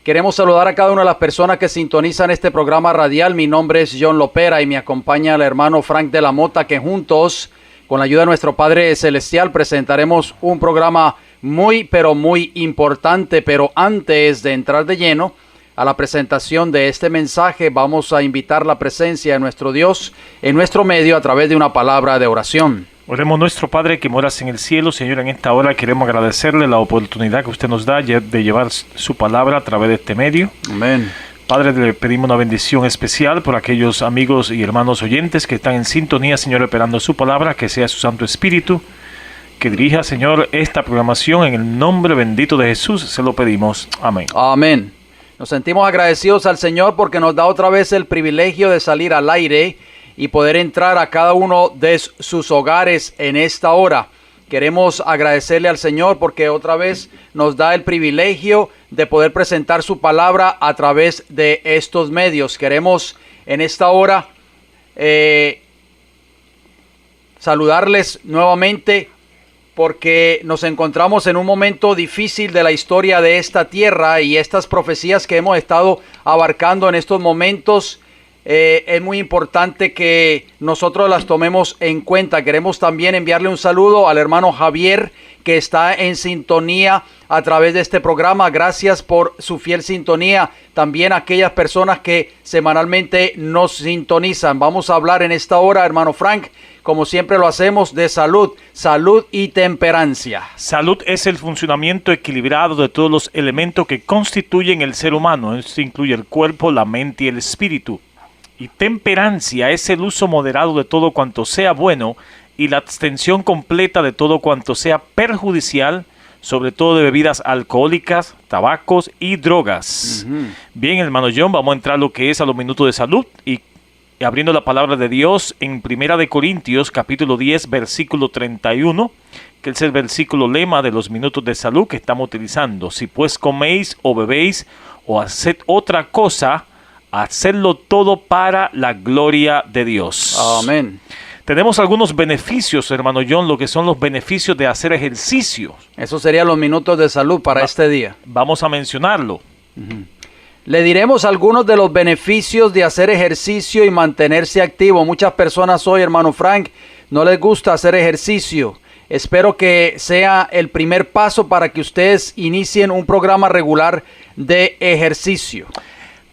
Queremos saludar a cada una de las personas que sintonizan este programa radial. Mi nombre es John Lopera y me acompaña el hermano Frank de la Mota, que juntos, con la ayuda de nuestro Padre Celestial, presentaremos un programa muy, pero muy importante. Pero antes de entrar de lleno a la presentación de este mensaje, vamos a invitar la presencia de nuestro Dios en nuestro medio a través de una palabra de oración. Oremos. Nuestro Padre que moras en el cielo, Señor, en esta hora queremos agradecerle la oportunidad que usted nos da de llevar su palabra a través de este medio. Amén. Padre, le pedimos una bendición especial por aquellos amigos y hermanos oyentes que están en sintonía, Señor, esperando su palabra, que sea su Santo Espíritu, que dirija, Señor, esta programación en el nombre bendito de Jesús, se lo pedimos. Amén. Amén. Nos sentimos agradecidos al Señor porque nos da otra vez el privilegio de salir al aire y poder entrar a cada uno de sus hogares en esta hora. Queremos agradecerle al Señor porque otra vez nos da el privilegio de poder presentar su palabra a través de estos medios. Queremos en esta hora saludarles nuevamente porque nos encontramos en un momento difícil de la historia de esta tierra y estas profecías que hemos estado abarcando en estos momentos. Es muy importante que nosotros las tomemos en cuenta. Queremos también enviarle un saludo al hermano Javier, que está en sintonía a través de este programa. Gracias por su fiel sintonía. También a aquellas personas que semanalmente nos sintonizan. Vamos a hablar en esta hora, hermano Frank, como siempre lo hacemos, de salud y temperancia. Salud es el funcionamiento equilibrado de todos los elementos que constituyen el ser humano. Esto incluye el cuerpo, la mente y el espíritu. Y temperancia es el uso moderado de todo cuanto sea bueno y la abstención completa de todo cuanto sea perjudicial, sobre todo de bebidas alcohólicas, tabacos y drogas. Bien, hermano John, vamos a entrar a lo que es a los minutos de salud y abriendo la palabra de Dios en Primera de Corintios, capítulo 10, versículo 31, que es el versículo lema de los minutos de salud que estamos utilizando. Si pues coméis o bebéis o haced otra cosa, hacedlo todo para la gloria de Dios. Amén. Tenemos algunos beneficios, hermano John, lo que son los beneficios de hacer ejercicio. Eso serían los minutos de salud para este día. Vamos a mencionarlo. Le diremos algunos de los beneficios de hacer ejercicio y mantenerse activo. Muchas personas hoy, hermano Frank, no les gusta hacer ejercicio. Espero que sea el primer paso para que ustedes inicien un programa regular de ejercicio.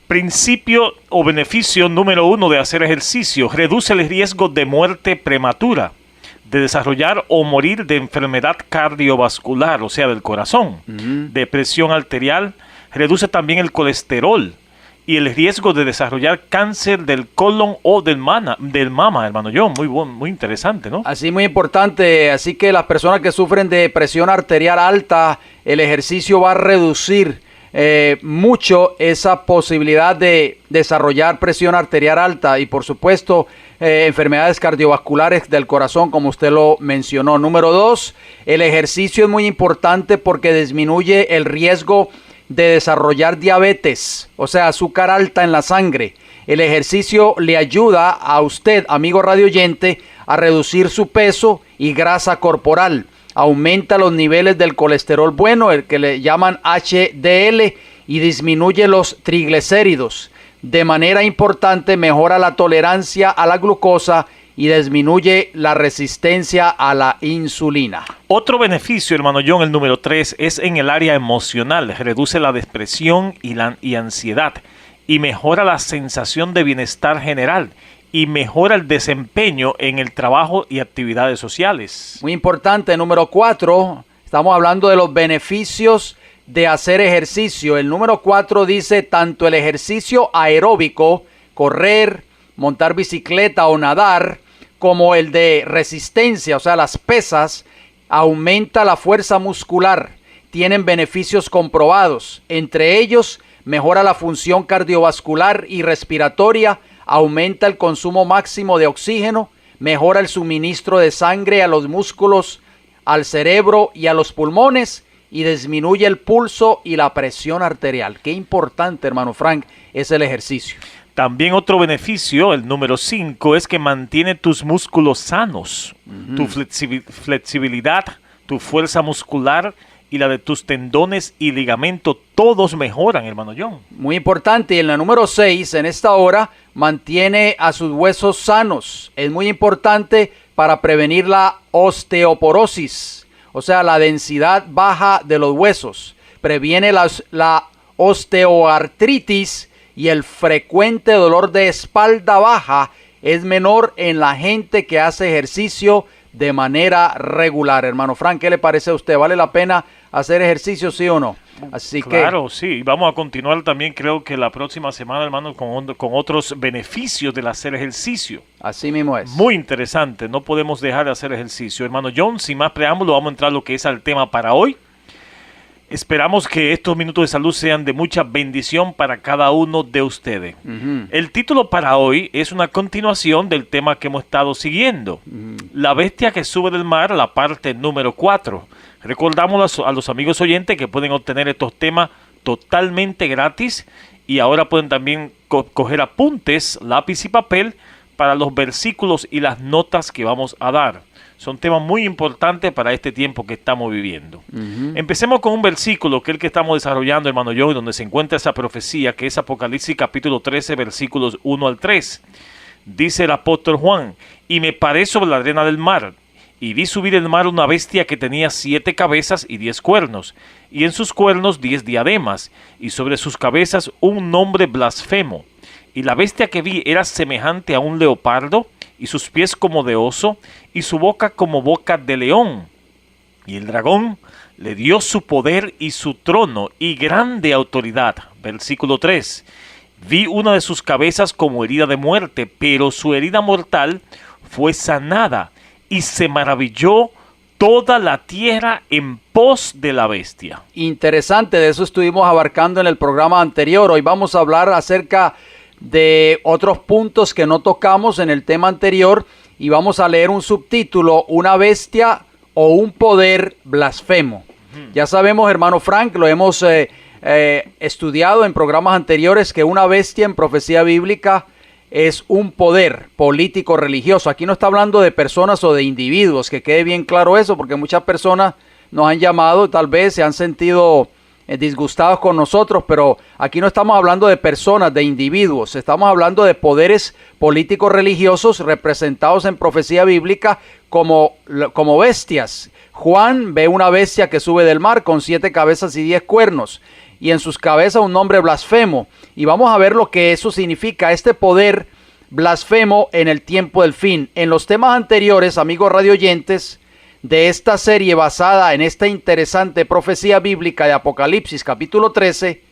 Principio o beneficio número 1 de hacer ejercicio: reduce el riesgo de muerte prematura, de desarrollar o morir de enfermedad cardiovascular, o sea, del corazón, de presión arterial. Reduce también el colesterol y el riesgo de desarrollar cáncer del colon o del mama, hermano John. Muy interesante, ¿no? Así, muy importante. Así que las personas que sufren de presión arterial alta, el ejercicio va a reducir mucho esa posibilidad de desarrollar presión arterial alta y por supuesto enfermedades cardiovasculares del corazón, como usted lo mencionó. Número 2, el ejercicio es muy importante porque disminuye el riesgo de desarrollar diabetes, o sea, azúcar alta en la sangre. El ejercicio le ayuda a usted, amigo radioyente, a reducir su peso y grasa corporal. Aumenta los niveles del colesterol bueno, el que le llaman HDL, y disminuye los triglicéridos. De manera importante, mejora la tolerancia a la glucosa y disminuye la resistencia a la insulina. Otro beneficio, hermano John, el número 3, es en el área emocional. Reduce la depresión y ansiedad y mejora la sensación de bienestar general. Y mejora el desempeño en el trabajo y actividades sociales. Muy importante. Número 4, estamos hablando de los beneficios de hacer ejercicio. El número 4 dice: tanto el ejercicio aeróbico, correr, montar bicicleta o nadar, como el de resistencia, o sea, las pesas, aumenta la fuerza muscular. Tienen beneficios comprobados. Entre ellos, mejora la función cardiovascular y respiratoria, aumenta el consumo máximo de oxígeno, mejora el suministro de sangre a los músculos, al cerebro y a los pulmones y disminuye el pulso y la presión arterial. Qué importante, hermano Frank, es el ejercicio. También otro beneficio, el número 5, es que mantiene tus músculos sanos, tu flexibilidad, tu fuerza muscular y la de tus tendones y ligamentos, todos mejoran, hermano John. Muy importante. Y en la número 6, en esta hora, mantiene a sus huesos sanos. Es muy importante para prevenir la osteoporosis, o sea, la densidad baja de los huesos. Previene la osteoartritis y el frecuente dolor de espalda baja es menor en la gente que hace ejercicio de manera regular. Hermano Frank, ¿qué le parece a usted? ¿Vale la pena hacer ejercicio, sí o no? Así claro, sí. Vamos a continuar también, creo que la próxima semana, hermano, con otros beneficios del hacer ejercicio. Así mismo es. Muy interesante. No podemos dejar de hacer ejercicio. Hermano John, sin más preámbulo, vamos a entrar a lo que es el tema para hoy. Esperamos que estos minutos de salud sean de mucha bendición para cada uno de ustedes. El título para hoy es una continuación del tema que hemos estado siguiendo. La bestia que sube del mar, la parte número 4. Recordamos a los amigos oyentes que pueden obtener estos temas totalmente gratis y ahora pueden también coger apuntes, lápiz y papel para los versículos y las notas que vamos a dar. Son temas muy importantes para este tiempo que estamos viviendo. Empecemos con un versículo que es el que estamos desarrollando, hermano John, donde se encuentra esa profecía, que es Apocalipsis capítulo 13, versículos 1 al 3. Dice el apóstol Juan: y me paré sobre la arena del mar, y vi subir del mar una bestia que tenía 7 cabezas y 10 cuernos, y en sus cuernos 10 diademas, y sobre sus cabezas un nombre blasfemo. Y la bestia que vi era semejante a un leopardo, y sus pies como de oso, y su boca como boca de león. Y el dragón le dio su poder y su trono y grande autoridad. Versículo 3. Vi una de sus cabezas como herida de muerte, pero su herida mortal fue sanada, y se maravilló toda la tierra en pos de la bestia. Interesante, de eso estuvimos abarcando en el programa anterior. Hoy vamos a hablar acerca de otros puntos que no tocamos en el tema anterior y vamos a leer un subtítulo: una bestia o un poder blasfemo. Ya sabemos, hermano Frank, lo hemos estudiado en programas anteriores, que una bestia en profecía bíblica es un poder político religioso. Aquí no está hablando de personas o de individuos, que quede bien claro eso, porque muchas personas nos han llamado, tal vez se han sentido disgustados con nosotros, pero aquí no estamos hablando de personas, de individuos, estamos hablando de poderes políticos religiosos representados en profecía bíblica como bestias. Juan ve una bestia que sube del mar con 7 cabezas y 10 cuernos, y en sus cabezas un nombre blasfemo, y vamos a ver lo que eso significa, este poder blasfemo en el tiempo del fin. En los temas anteriores, amigos radioyentes, de esta serie basada en esta interesante profecía bíblica de Apocalipsis capítulo 13,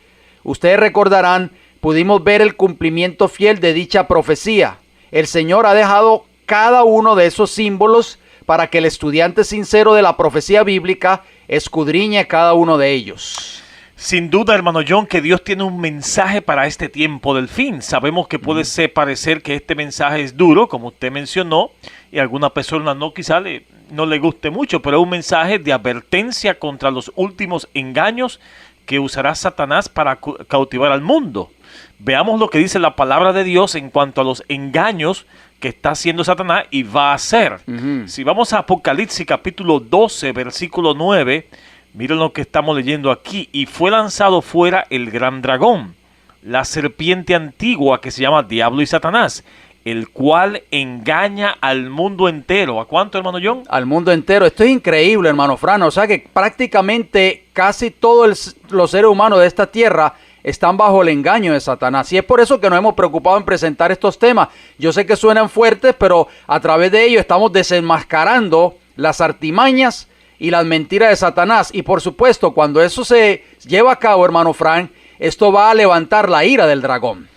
ustedes recordarán, pudimos ver el cumplimiento fiel de dicha profecía. El Señor ha dejado cada uno de esos símbolos para que el estudiante sincero de la profecía bíblica escudriñe cada uno de ellos. Sin duda, hermano John, que Dios tiene un mensaje para este tiempo del fin. Sabemos que puede parecer que este mensaje es duro, como usted mencionó, y a alguna persona no le guste mucho, pero es un mensaje de advertencia contra los últimos engaños que usará Satanás para cautivar al mundo. Veamos lo que dice la palabra de Dios en cuanto a los engaños que está haciendo Satanás y va a hacer. Si vamos a Apocalipsis capítulo 12, versículo 9, miren lo que estamos leyendo aquí. Y fue lanzado fuera el gran dragón, la serpiente antigua que se llama Diablo y Satanás, el cual engaña al mundo entero. ¿A cuánto, hermano John? Al mundo entero. Esto es increíble, hermano Fran. O sea que prácticamente casi todos los seres humanos de esta tierra están bajo el engaño de Satanás. Y es por eso que nos hemos preocupado en presentar estos temas. Yo sé que suenan fuertes, pero a través de ellos estamos desenmascarando las artimañas y las mentiras de Satanás. Y por supuesto, cuando eso se lleva a cabo, hermano Frank, esto va a levantar la ira del dragón.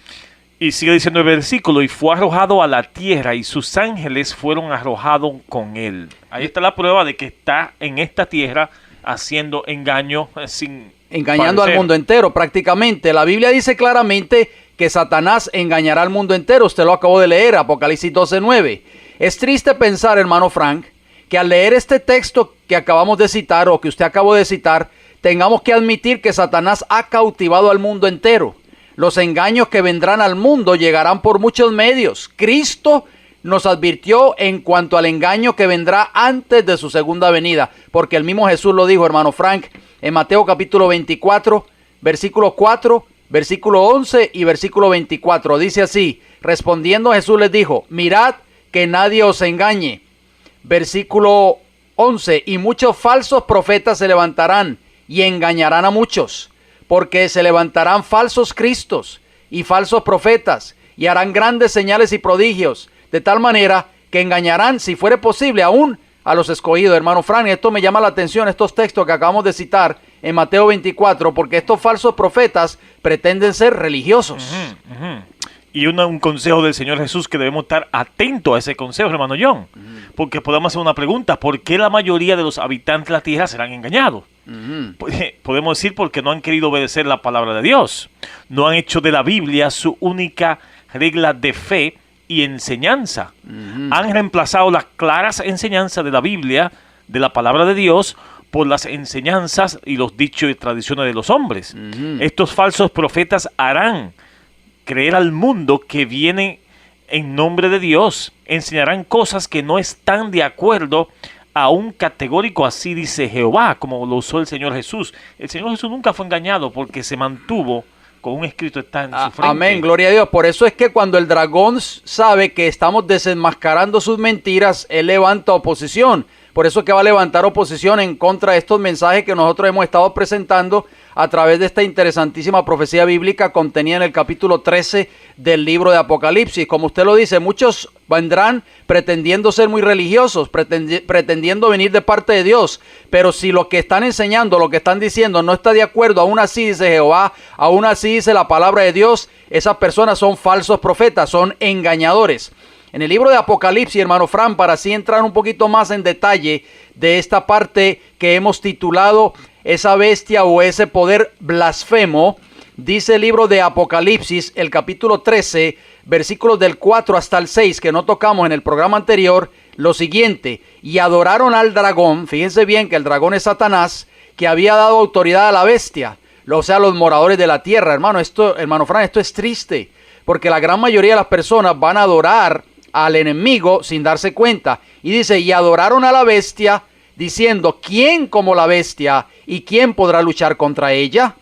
Y sigue diciendo el versículo: y fue arrojado a la tierra, y sus ángeles fueron arrojados con él. Ahí está la prueba de que está en esta tierra haciendo engaño engañando al mundo entero prácticamente. La Biblia dice claramente que Satanás engañará al mundo entero. Usted lo acabó de leer, Apocalipsis 12:9. Es triste pensar, hermano Frank, que al leer este texto que acabamos de citar o que usted acabó de citar, tengamos que admitir que Satanás ha cautivado al mundo entero. Los engaños que vendrán al mundo llegarán por muchos medios. Cristo nos advirtió en cuanto al engaño que vendrá antes de su segunda venida, porque el mismo Jesús lo dijo, hermano Frank, en Mateo capítulo 24, versículo 4, versículo 11 y versículo 24. Dice así: respondiendo Jesús les dijo: mirad que nadie os engañe. Versículo 11: y muchos falsos profetas se levantarán y engañarán a muchos, porque se levantarán falsos cristos y falsos profetas, y harán grandes señales y prodigios, de tal manera que engañarán, si fuere posible, aún a los escogidos. Hermano Frank, esto me llama la atención, estos textos que acabamos de citar en Mateo 24, porque estos falsos profetas pretenden ser religiosos. Y un consejo del Señor Jesús que debemos estar atentos a ese consejo, hermano John, porque podemos hacer una pregunta: ¿por qué la mayoría de los habitantes de la tierra serán engañados? Podemos decir porque no han querido obedecer la palabra de Dios, no han hecho de la Biblia su única regla de fe y enseñanza. Han reemplazado las claras enseñanzas de la Biblia, de la palabra de Dios, por las enseñanzas y los dichos y tradiciones de los hombres. Estos falsos profetas harán creer al mundo que vienen en nombre de Dios, enseñarán cosas que no están de acuerdo a un categórico así dice Jehová, como lo usó el Señor Jesús. El Señor Jesús nunca fue engañado porque se mantuvo con un escrito está en su frente. Amén, gloria a Dios. Por eso es que cuando el dragón sabe que estamos desenmascarando sus mentiras, él levanta oposición. Por eso es que va a levantar oposición en contra de estos mensajes que nosotros hemos estado presentando a través de esta interesantísima profecía bíblica contenida en el capítulo 13 del libro de Apocalipsis. Como usted lo dice, muchos vendrán pretendiendo ser muy religiosos, pretendiendo venir de parte de Dios, pero si lo que están enseñando, lo que están diciendo no está de acuerdo, aún así dice Jehová, aún así dice la palabra de Dios, esas personas son falsos profetas, son engañadores. En el libro de Apocalipsis, hermano Fran, para así entrar un poquito más en detalle de esta parte que hemos titulado esa bestia o ese poder blasfemo, dice el libro de Apocalipsis, el capítulo 13, versículos del 4 hasta el 6, que no tocamos en el programa anterior, lo siguiente: y adoraron al dragón, fíjense bien que el dragón es Satanás, que había dado autoridad a la bestia, o sea, los moradores de la tierra. Hermano Fran, esto es triste, porque la gran mayoría de las personas van a adorar al enemigo sin darse cuenta. Y dice: y adoraron a la bestia, diciendo: ¿quién como la bestia? ¿Y quién podrá luchar contra ella?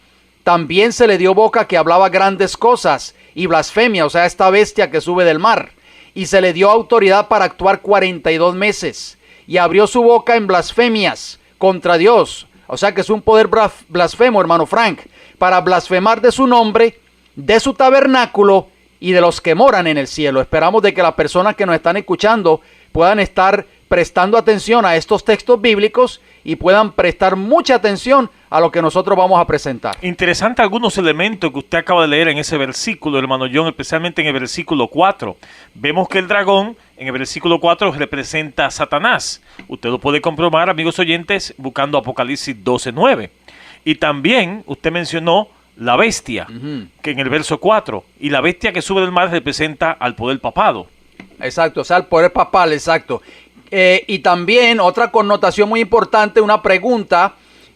También se le dio boca que hablaba grandes cosas y blasfemia, o sea, esta bestia que sube del mar. Y se le dio autoridad para actuar 42 meses. Y abrió su boca en blasfemias contra Dios. O sea que es un poder blasfemo, hermano Frank, para blasfemar de su nombre, de su tabernáculo y de los que moran en el cielo. Esperamos de que las personas que nos están escuchando puedan estar prestando atención a estos textos bíblicos y puedan prestar mucha atención a lo que nosotros vamos a presentar. Interesante algunos elementos que usted acaba de leer en ese versículo, hermano John, especialmente en el versículo 4. Vemos que el dragón, en el versículo 4, representa a Satanás. Usted lo puede comprobar, amigos oyentes, buscando Apocalipsis 12:9. Y también usted mencionó la bestia, que en el verso 4, y la bestia que sube del mar representa al poder papado. Exacto, o sea, el poder papal, exacto. Y también otra connotación muy importante, una pregunta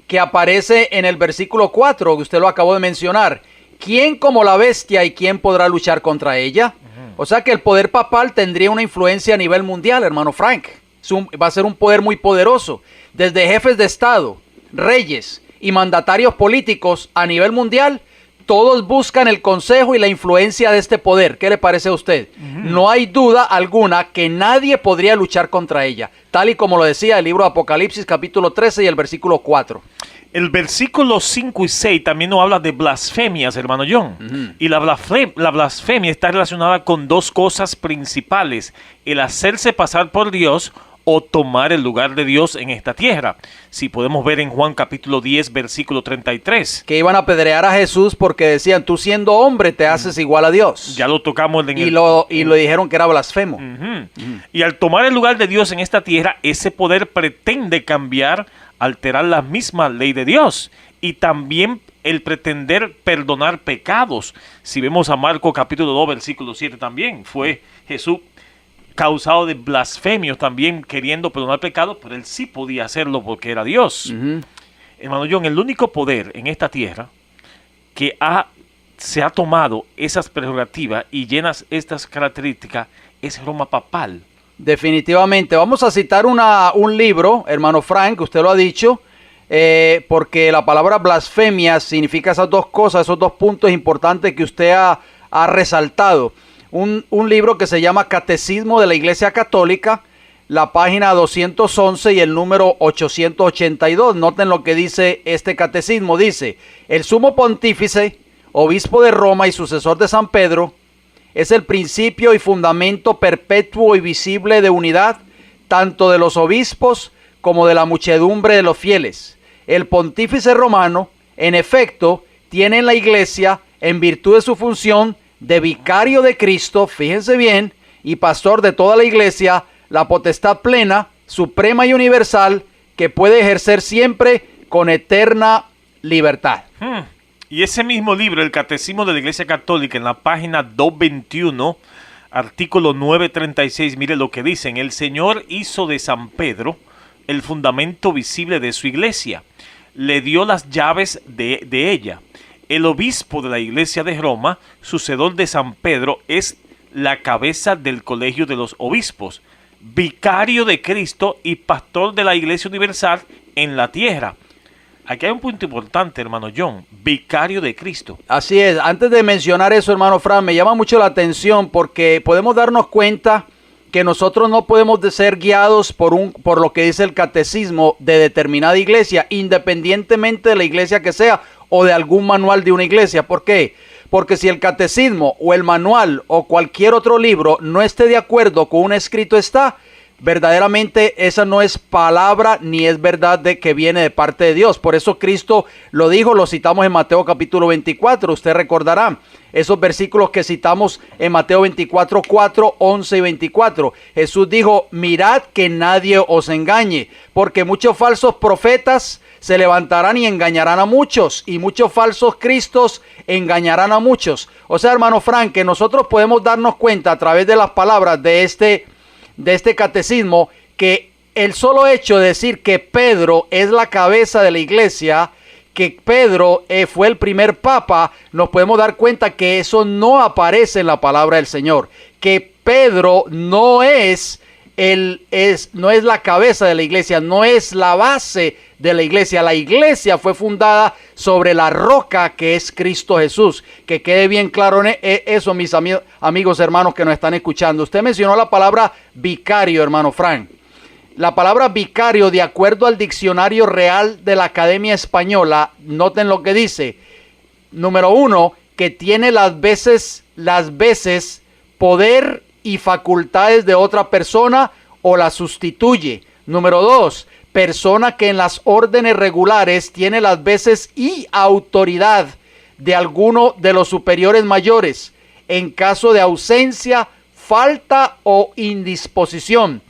que aparece en el versículo 4, que usted lo acabó de mencionar: ¿quién como la bestia y quién podrá luchar contra ella? O sea que el poder papal tendría una influencia a nivel mundial, hermano Frank. Va a ser un poder muy poderoso, desde jefes de estado, reyes y mandatarios políticos a nivel mundial. Todos buscan el consejo y la influencia de este poder. ¿Qué le parece a usted? No hay duda alguna que nadie podría luchar contra ella, tal y como lo decía el libro de Apocalipsis capítulo 13 y el versículo 4. El versículo 5 y 6 también nos habla de blasfemias, hermano John. Y la blasfemia está relacionada con dos cosas principales: el hacerse pasar por Dios o tomar el lugar de Dios en esta tierra. Si podemos ver en Juan capítulo 10, versículo 33. Que iban a apedrear a Jesús porque decían: tú siendo hombre te haces igual a Dios. Ya lo tocamos en y lo dijeron que era blasfemo. Y al tomar el lugar de Dios en esta tierra, ese poder pretende cambiar, alterar la misma ley de Dios. Y también el pretender perdonar pecados. Si vemos a Marcos capítulo 2, versículo 7 también, fue Jesús causado de blasfemios también, queriendo perdonar pecados, pero él sí podía hacerlo porque era Dios. Hermano John, el único poder en esta tierra que se ha tomado esas prerrogativas y llenas estas características es Roma papal. Definitivamente. Vamos a citar un libro, hermano Frank, usted lo ha dicho, porque la palabra blasfemia significa esas dos cosas, esos dos puntos importantes que usted ha resaltado. Un libro que se llama Catecismo de la Iglesia Católica, la página 211 y el número 882. Noten lo que dice este catecismo. Dice: el sumo pontífice, obispo de Roma y sucesor de San Pedro, es el principio y fundamento perpetuo y visible de unidad, tanto de los obispos como de la muchedumbre de los fieles. El pontífice romano, en efecto, tiene en la iglesia, en virtud de su función de vicario de Cristo, fíjense bien, y pastor de toda la iglesia, la potestad plena, suprema y universal, que puede ejercer siempre con eterna libertad. Y ese mismo libro, el Catecismo de la Iglesia Católica, en la página 221, artículo 936, mire lo que dicen: el Señor hizo de San Pedro el fundamento visible de su iglesia, le dio las llaves de ella. El obispo de la iglesia de Roma, sucedor de San Pedro, es la cabeza del colegio de los obispos, vicario de Cristo y pastor de la iglesia universal en la tierra. Aquí hay un punto importante, hermano John: vicario de Cristo. Así es. Antes de mencionar eso, hermano Fran, me llama mucho la atención porque podemos darnos cuenta que nosotros no podemos ser guiados por lo que dice el catecismo de determinada iglesia, independientemente de la iglesia que sea o de algún manual de una iglesia. ¿Por qué? Porque si el catecismo o el manual o cualquier otro libro no esté de acuerdo con un escrito está, verdaderamente esa no es palabra ni es verdad de que viene de parte de Dios. Por eso Cristo lo dijo, lo citamos en Mateo capítulo 24, usted recordará esos versículos que citamos en Mateo 24, 4, 11 y 24. Jesús dijo: mirad que nadie os engañe, porque muchos falsos profetas se levantarán y engañarán a muchos, y muchos falsos cristos engañarán a muchos. O sea, hermano Frank, que nosotros podemos darnos cuenta a través de las palabras de este catecismo, que el solo hecho de decir que Pedro es la cabeza de la iglesia, que Pedro fue el primer papa, nos podemos dar cuenta que eso no aparece en la palabra del Señor, que Pedro no es la cabeza de la iglesia, no es la base de la iglesia. La iglesia fue fundada sobre la roca que es Cristo Jesús. Que quede bien claro eso, mis amigos hermanos que nos están escuchando. Usted mencionó la palabra vicario, hermano Frank. La palabra vicario, de acuerdo al diccionario real de la Academia Española, noten lo que dice. Número 1, que tiene las veces poder y facultades de otra persona o la sustituye. Número 2, persona que en las órdenes regulares tiene las veces y autoridad de alguno de los superiores mayores, en caso de ausencia, falta o indisposición.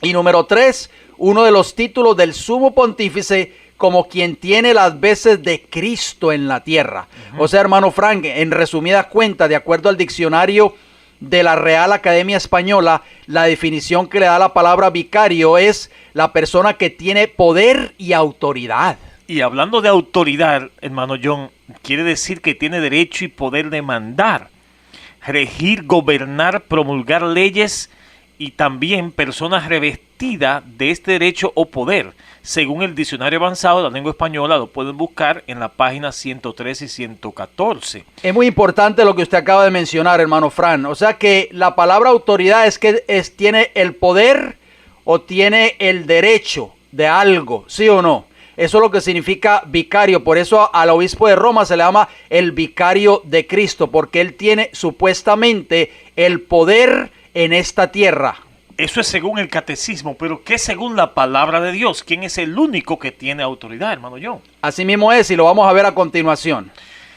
Y número 3, uno de los títulos del sumo pontífice, como quien tiene las veces de Cristo en la tierra. O sea, hermano Frank, en resumidas cuentas, de acuerdo al diccionario de la Real Academia Española, la definición que le da la palabra vicario es la persona que tiene poder y autoridad. Y hablando de autoridad, hermano John, quiere decir que tiene derecho y poder de mandar, regir, gobernar, promulgar leyes, y también personas revestidas de este derecho o poder. Según el diccionario avanzado de la lengua española, lo pueden buscar en la página 103 y 114. Es muy importante lo que usted acaba de mencionar, hermano Fran. O sea que la palabra autoridad tiene el poder o tiene el derecho de algo, ¿sí o no? Eso es lo que significa vicario. Por eso al obispo de Roma se le llama el vicario de Cristo, porque él tiene supuestamente el poder en esta tierra. Eso es según el catecismo, pero ¿qué según la palabra de Dios? ¿Quién es el único que tiene autoridad, hermano John? Así mismo es, y lo vamos a ver a continuación.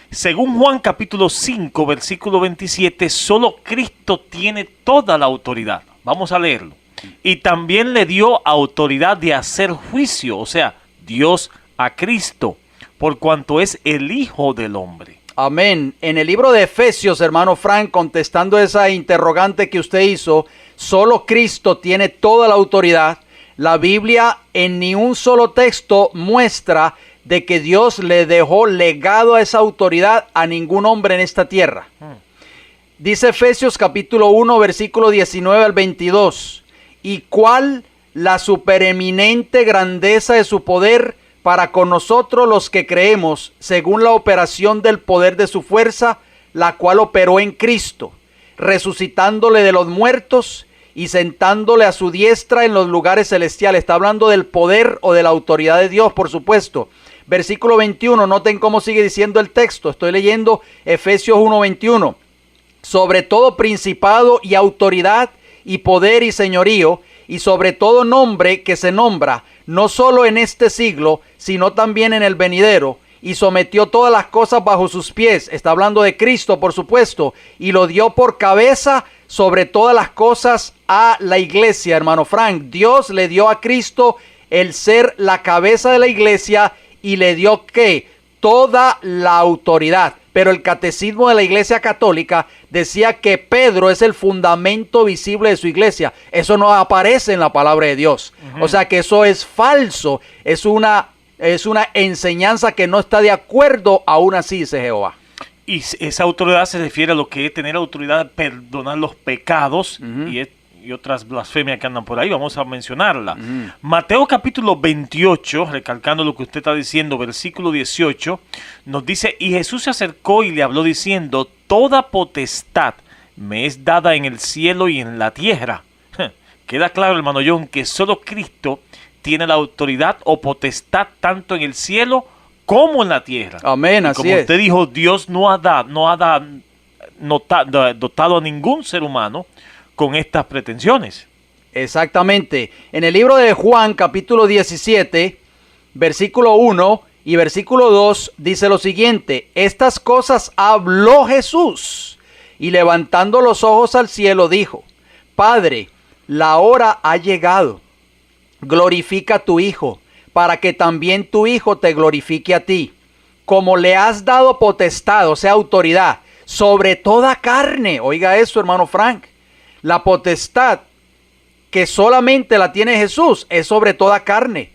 Según Juan capítulo 5, versículo 27, solo Cristo tiene toda la autoridad. Vamos a leerlo. Y también le dio autoridad de hacer juicio, o sea, Dios a Cristo, por cuanto es el Hijo del Hombre. Amén. En el libro de Efesios, hermano Frank, contestando esa interrogante que usted hizo, solo Cristo tiene toda la autoridad. La Biblia en ni un solo texto muestra de que Dios le dejó legado a esa autoridad a ningún hombre en esta tierra. Dice Efesios capítulo 1, versículo 19 al 22. ¿Y cuál la supereminente grandeza de su poder para con nosotros los que creemos, según la operación del poder de su fuerza, la cual operó en Cristo, resucitándole de los muertos y sentándole a su diestra en los lugares celestiales. Está hablando del poder o de la autoridad de Dios, por supuesto. Versículo 21, noten cómo sigue diciendo el texto. Estoy leyendo Efesios 1:21. Sobre todo principado y autoridad y poder y señorío, y sobre todo nombre que se nombra, no solo en este siglo, sino también en el venidero, y sometió todas las cosas bajo sus pies. Está hablando de Cristo, por supuesto, y lo dio por cabeza sobre todas las cosas a la iglesia, hermano Frank. Dios le dio a Cristo el ser la cabeza de la iglesia y le dio ¿qué? Toda la autoridad. Pero el catecismo de la Iglesia Católica decía que Pedro es el fundamento visible de su iglesia. Eso no aparece en la palabra de Dios. O sea que eso es falso. Es una enseñanza que no está de acuerdo, aún así, dice Jehová. Y esa autoridad se refiere a lo que es tener autoridad de perdonar los pecados y otras blasfemias que andan por ahí. Vamos a mencionarla. Mateo capítulo 28, recalcando lo que usted está diciendo, versículo 18, nos dice: y Jesús se acercó y le habló diciendo: toda potestad me es dada en el cielo y en la tierra. Queda claro, hermano John, que solo Cristo tiene la autoridad o potestad tanto en el cielo como en la tierra. Amén, así como es. usted dijo, Dios no ha dotado a ningún ser humano con estas pretensiones. Exactamente. En el libro de Juan, capítulo 17, versículo 1 y versículo 2, dice lo siguiente: estas cosas habló Jesús, y levantando los ojos al cielo dijo: Padre, la hora ha llegado. Glorifica a tu Hijo, para que también tu Hijo te glorifique a ti, como le has dado potestad, o sea, autoridad, sobre toda carne. Oiga eso, hermano Frank. La potestad que solamente la tiene Jesús es sobre toda carne,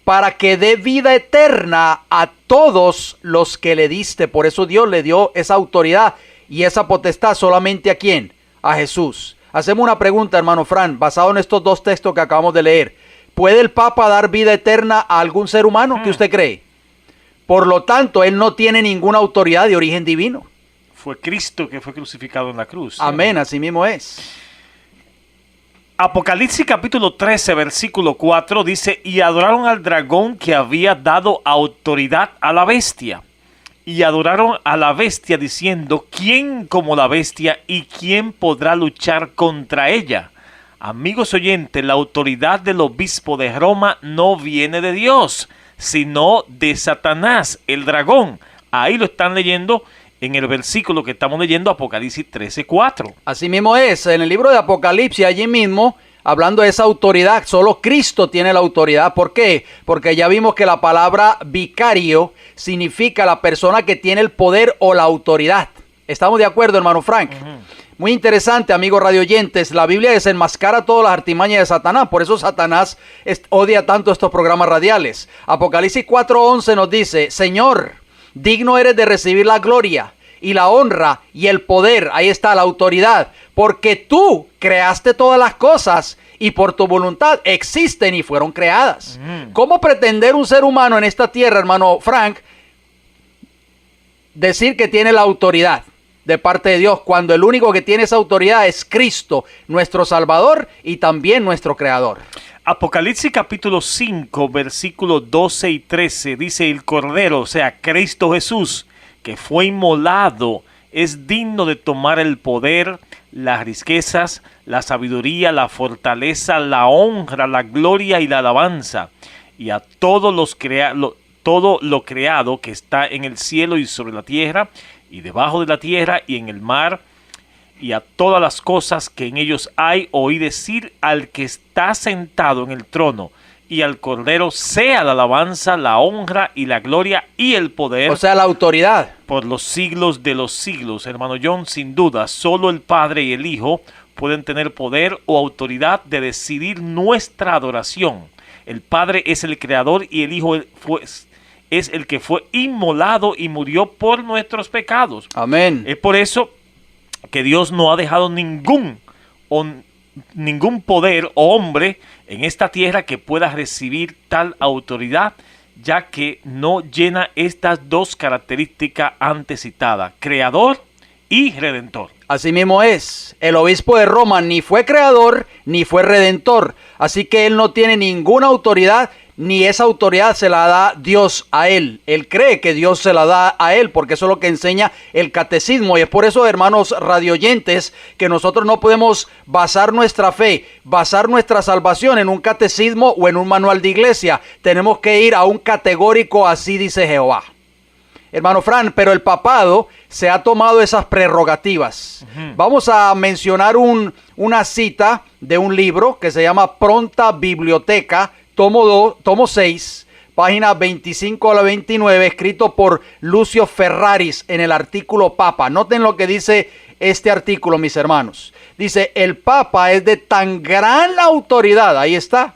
para que dé vida eterna a todos los que le diste. Por eso Dios le dio esa autoridad y esa potestad solamente ¿a quién? A Jesús. Hacemos una pregunta, hermano Fran, basado en estos dos textos que acabamos de leer. ¿Puede el Papa dar vida eterna a algún ser humano? ¿Qué usted cree? Por lo tanto, él no tiene ninguna autoridad de origen divino. Fue Cristo que fue crucificado en la cruz. Amén, así mismo es. Apocalipsis capítulo 13, versículo 4 dice: y adoraron al dragón que había dado autoridad a la bestia. Y adoraron a la bestia diciendo: ¿quién como la bestia y quién podrá luchar contra ella? Amigos oyentes, la autoridad del obispo de Roma no viene de Dios, sino de Satanás, el dragón. Ahí lo están leyendo en el versículo que estamos leyendo, Apocalipsis 13:4. Así mismo es, en el libro de Apocalipsis, allí mismo, hablando de esa autoridad, solo Cristo tiene la autoridad. ¿Por qué? Porque ya vimos que la palabra vicario significa la persona que tiene el poder o la autoridad. ¿Estamos de acuerdo, hermano Frank? Muy interesante, amigos radioyentes. La Biblia desenmascara todas las artimañas de Satanás. Por eso Satanás odia tanto estos programas radiales. Apocalipsis 4:11 nos dice: Señor, digno eres de recibir la gloria y la honra y el poder. Ahí está la autoridad. Porque tú creaste todas las cosas y por tu voluntad existen y fueron creadas. ¿Cómo pretender un ser humano en esta tierra, hermano Frank, decir que tiene la autoridad de parte de Dios, cuando el único que tiene esa autoridad es Cristo, nuestro Salvador y también nuestro Creador? Apocalipsis capítulo 5, versículos 12 y 13 dice: el Cordero, o sea, Cristo Jesús, que fue inmolado, es digno de tomar el poder, las riquezas, la sabiduría, la fortaleza, la honra, la gloria y la alabanza, y a todos todo lo creado que está en el cielo y sobre la tierra, y debajo de la tierra y en el mar, y a todas las cosas que en ellos hay. Oí decir al que está sentado en el trono y al Cordero sea la alabanza, la honra y la gloria y el poder. O sea, la autoridad. Por los siglos de los siglos. Hermano John, sin duda, solo el Padre y el Hijo pueden tener poder o autoridad de decidir nuestra adoración. El Padre es el Creador y el Hijo es el que fue inmolado y murió por nuestros pecados. Amén. Es por eso que Dios no ha dejado ningún poder o hombre en esta tierra que pueda recibir tal autoridad ya que no llena estas dos características antes citadas, creador y redentor. Así mismo es, el obispo de Roma ni fue creador ni fue redentor, así que él no tiene ninguna autoridad, ni esa autoridad se la da Dios a él. Él cree que Dios se la da a él, porque eso es lo que enseña el catecismo. Y es por eso, hermanos radioyentes, que nosotros no podemos basar nuestra fe, basar nuestra salvación en un catecismo o en un manual de iglesia. Tenemos que ir a un categórico así dice Jehová. Hermano Fran, pero el papado se ha tomado esas prerrogativas. Vamos a mencionar una cita de un libro que se llama Pronta Biblioteca, tomo 6, página 25 a la 29, escrito por Lucio Ferraris en el artículo Papa. Noten lo que dice este artículo, mis hermanos. Dice, el Papa es de tan gran autoridad, ahí está,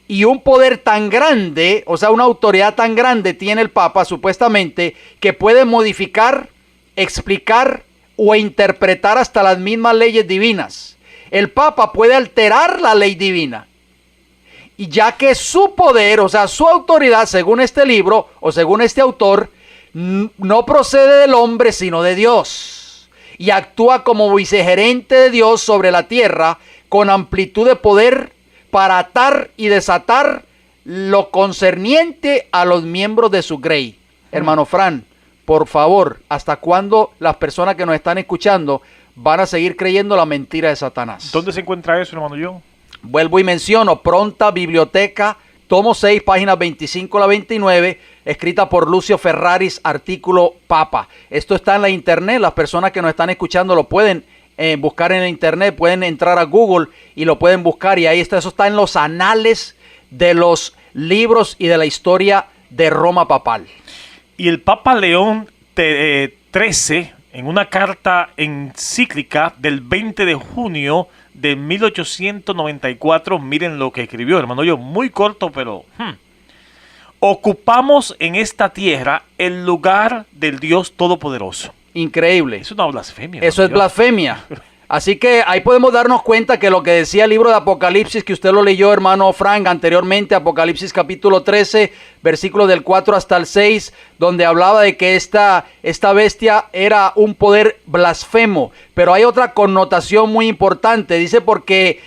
y un poder tan grande, o sea, una autoridad tan grande tiene el Papa, supuestamente, que puede modificar, explicar o interpretar hasta las mismas leyes divinas. El Papa puede alterar la ley divina. Y ya que su poder, o sea, su autoridad, según este libro o según este autor, no procede del hombre, sino de Dios. Y actúa como vicegerente de Dios sobre la tierra con amplitud de poder para atar y desatar lo concerniente a los miembros de su grey. Hermano Fran, por favor, ¿hasta cuándo las personas que nos están escuchando van a seguir creyendo la mentira de Satanás? ¿Dónde se encuentra eso, hermano John? Vuelvo y menciono, Pronta Biblioteca, tomo 6, páginas 25 a la 29, escrita por Lucio Ferraris, artículo Papa. Esto está en la internet, las personas que nos están escuchando lo pueden buscar en la internet, pueden entrar a Google y lo pueden buscar y ahí está, eso está en los anales de los libros y de la historia de Roma papal. Y el Papa León XIII, en una carta encíclica del 20 de junio de 1894, miren lo que escribió, hermano yo, muy corto, pero ocupamos en esta tierra el lugar del Dios Todopoderoso. Increíble. Es una blasfemia. Eso es blasfemia. Así que ahí podemos darnos cuenta que lo que decía el libro de Apocalipsis, que usted lo leyó, hermano Frank, anteriormente, Apocalipsis capítulo 13, versículos del 4 hasta el 6, donde hablaba de que esta bestia era un poder blasfemo. Pero hay otra connotación muy importante, dice porque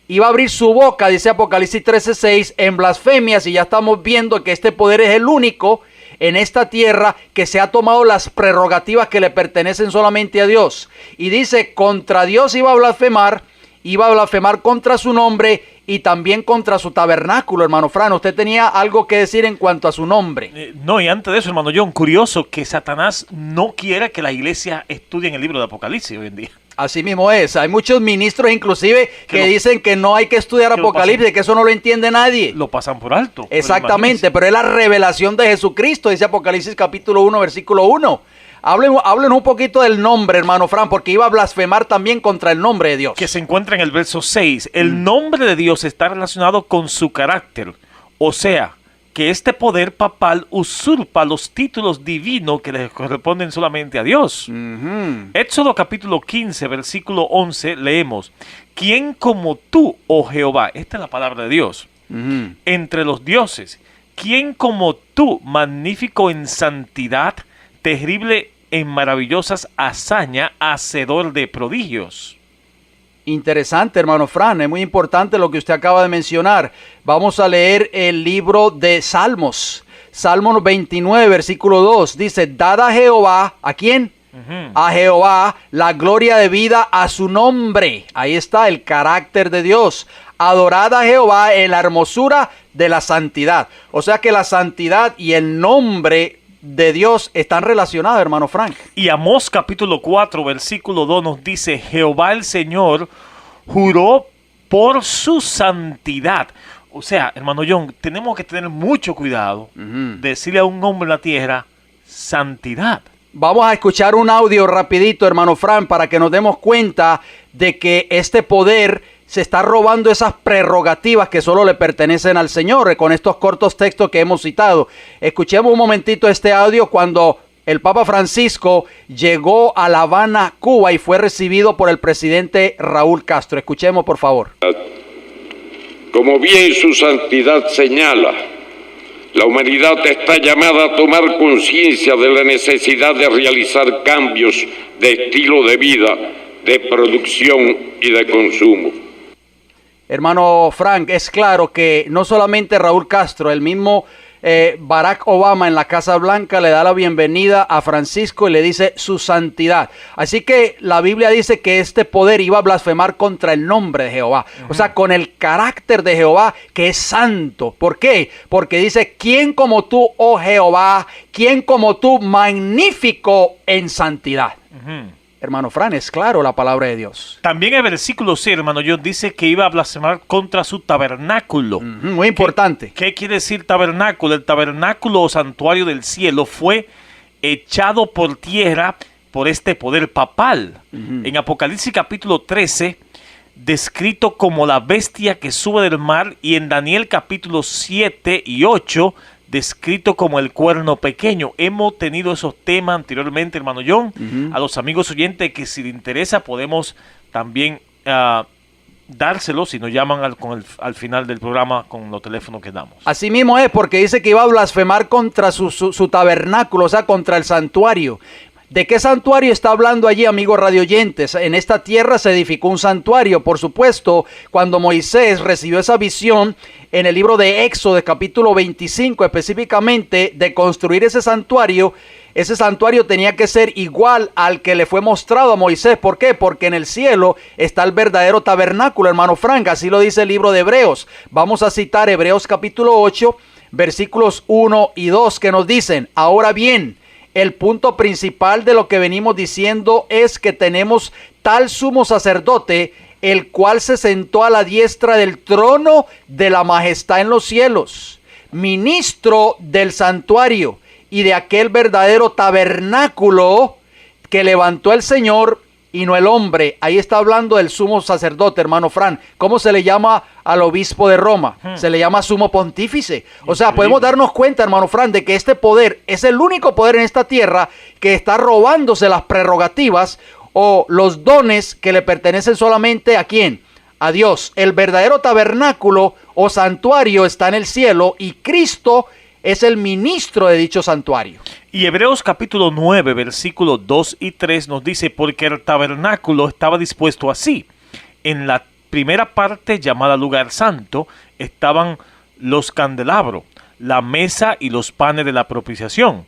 iba a abrir su boca, dice Apocalipsis 13:6, en blasfemias, y ya estamos viendo que este poder es el único en esta tierra que se ha tomado las prerrogativas que le pertenecen solamente a Dios. Y dice, contra Dios iba a blasfemar contra su nombre y también contra su tabernáculo, hermano Fran. Usted tenía algo que decir en cuanto a su nombre. No, y antes de eso, hermano John, curioso que Satanás no quiera que la iglesia estudie en el libro de Apocalipsis hoy en día. Así mismo es. Hay muchos ministros inclusive que dicen que no hay que estudiar Apocalipsis, que eso no lo entiende nadie. Lo pasan por alto. Exactamente, pero es la revelación de Jesucristo, dice Apocalipsis capítulo 1, versículo 1. Hablen un poquito del nombre, hermano Fran, porque iba a blasfemar también contra el nombre de Dios. Que se encuentra en el verso 6. El nombre de Dios está relacionado con su carácter. O sea, que este poder papal usurpa los títulos divinos que le corresponden solamente a Dios. Éxodo capítulo 15, versículo 11, leemos: ¿Quién como tú, oh Jehová? Esta es la palabra de Dios. Entre los dioses, ¿quién como tú, magnífico en santidad, terrible en maravillosas hazañas, hacedor de prodigios? Interesante, hermano Fran, es muy importante lo que usted acaba de mencionar. Vamos a leer el libro de Salmos. Salmos 29, versículo 2, dice, dad a Jehová, ¿a quién? A Jehová la gloria de vida a su nombre. Ahí está el carácter de Dios. Adorad a Jehová en la hermosura de la santidad. O sea que la santidad y el nombre de Dios están relacionados, hermano Frank. Y Amós capítulo 4, versículo 2 nos dice, Jehová el Señor juró por su santidad. O sea, hermano John, tenemos que tener mucho cuidado de decirle a un hombre en la tierra, santidad. Vamos a escuchar un audio rapidito, hermano Fran, para que nos demos cuenta de que este poder se está robando esas prerrogativas que solo le pertenecen al Señor, con estos cortos textos que hemos citado. Escuchemos un momentito este audio cuando el Papa Francisco llegó a La Habana, Cuba, y fue recibido por el presidente Raúl Castro. Escuchemos, por favor. Como bien su santidad señala, La humanidad está llamada a tomar conciencia de la necesidad de realizar cambios de estilo de vida, de producción y de consumo. Hermano Frank, es claro que no solamente Raúl Castro, el mismo Barack Obama en la Casa Blanca le da la bienvenida a Francisco y le dice su santidad. Así que la Biblia dice que este poder iba a blasfemar contra el nombre de Jehová. O sea, con el carácter de Jehová que es santo. ¿Por qué? Porque dice, ¿quién como tú, oh Jehová? ¿Quién como tú, magnífico en santidad? Hermano Fran, es claro la palabra de Dios. También el versículo 6, hermano John, dice que iba a blasfemar contra su tabernáculo. Muy importante. ¿Qué quiere decir tabernáculo? El tabernáculo o santuario del cielo fue echado por tierra por este poder papal. En Apocalipsis capítulo 13, descrito como la bestia que sube del mar, y en Daniel capítulo 7 y 8, descrito como el cuerno pequeño. Hemos tenido esos temas anteriormente, hermano John. A los amigos oyentes que si les interesa podemos también dárselos si nos llaman al final del programa con los teléfonos que damos. Así mismo es, porque dice que iba a blasfemar contra su tabernáculo, o sea, contra el santuario. ¿De qué santuario está hablando allí, amigos radioyentes? En esta tierra se edificó un santuario, por supuesto, cuando Moisés recibió esa visión en el libro de Éxodo, capítulo 25, específicamente de construir ese santuario tenía que ser igual al que le fue mostrado a Moisés. ¿Por qué? Porque en el cielo está el verdadero tabernáculo, hermano Frank, así lo dice el libro de Hebreos. Vamos a citar Hebreos capítulo 8, versículos 1 y 2, que nos dicen, ahora bien, el punto principal de lo que venimos diciendo es que tenemos tal sumo sacerdote, el cual se sentó a la diestra del trono de la majestad en los cielos, ministro del santuario y de aquel verdadero tabernáculo que levantó el Señor y no el hombre. Ahí está hablando del sumo sacerdote, hermano Fran. ¿Cómo se le llama al obispo de Roma? Se le llama sumo pontífice. O sea, podemos darnos cuenta, hermano Fran, de que este poder es el único poder en esta tierra que está robándose las prerrogativas o los dones que le pertenecen solamente ¿a quién? A Dios. El verdadero tabernáculo o santuario está en el cielo y Cristo es el ministro de dicho santuario. Y Hebreos capítulo 9, versículos 2 y 3 nos dice, porque el tabernáculo estaba dispuesto así. En la primera parte, llamada lugar santo, estaban los candelabros, la mesa y los panes de la propiciación.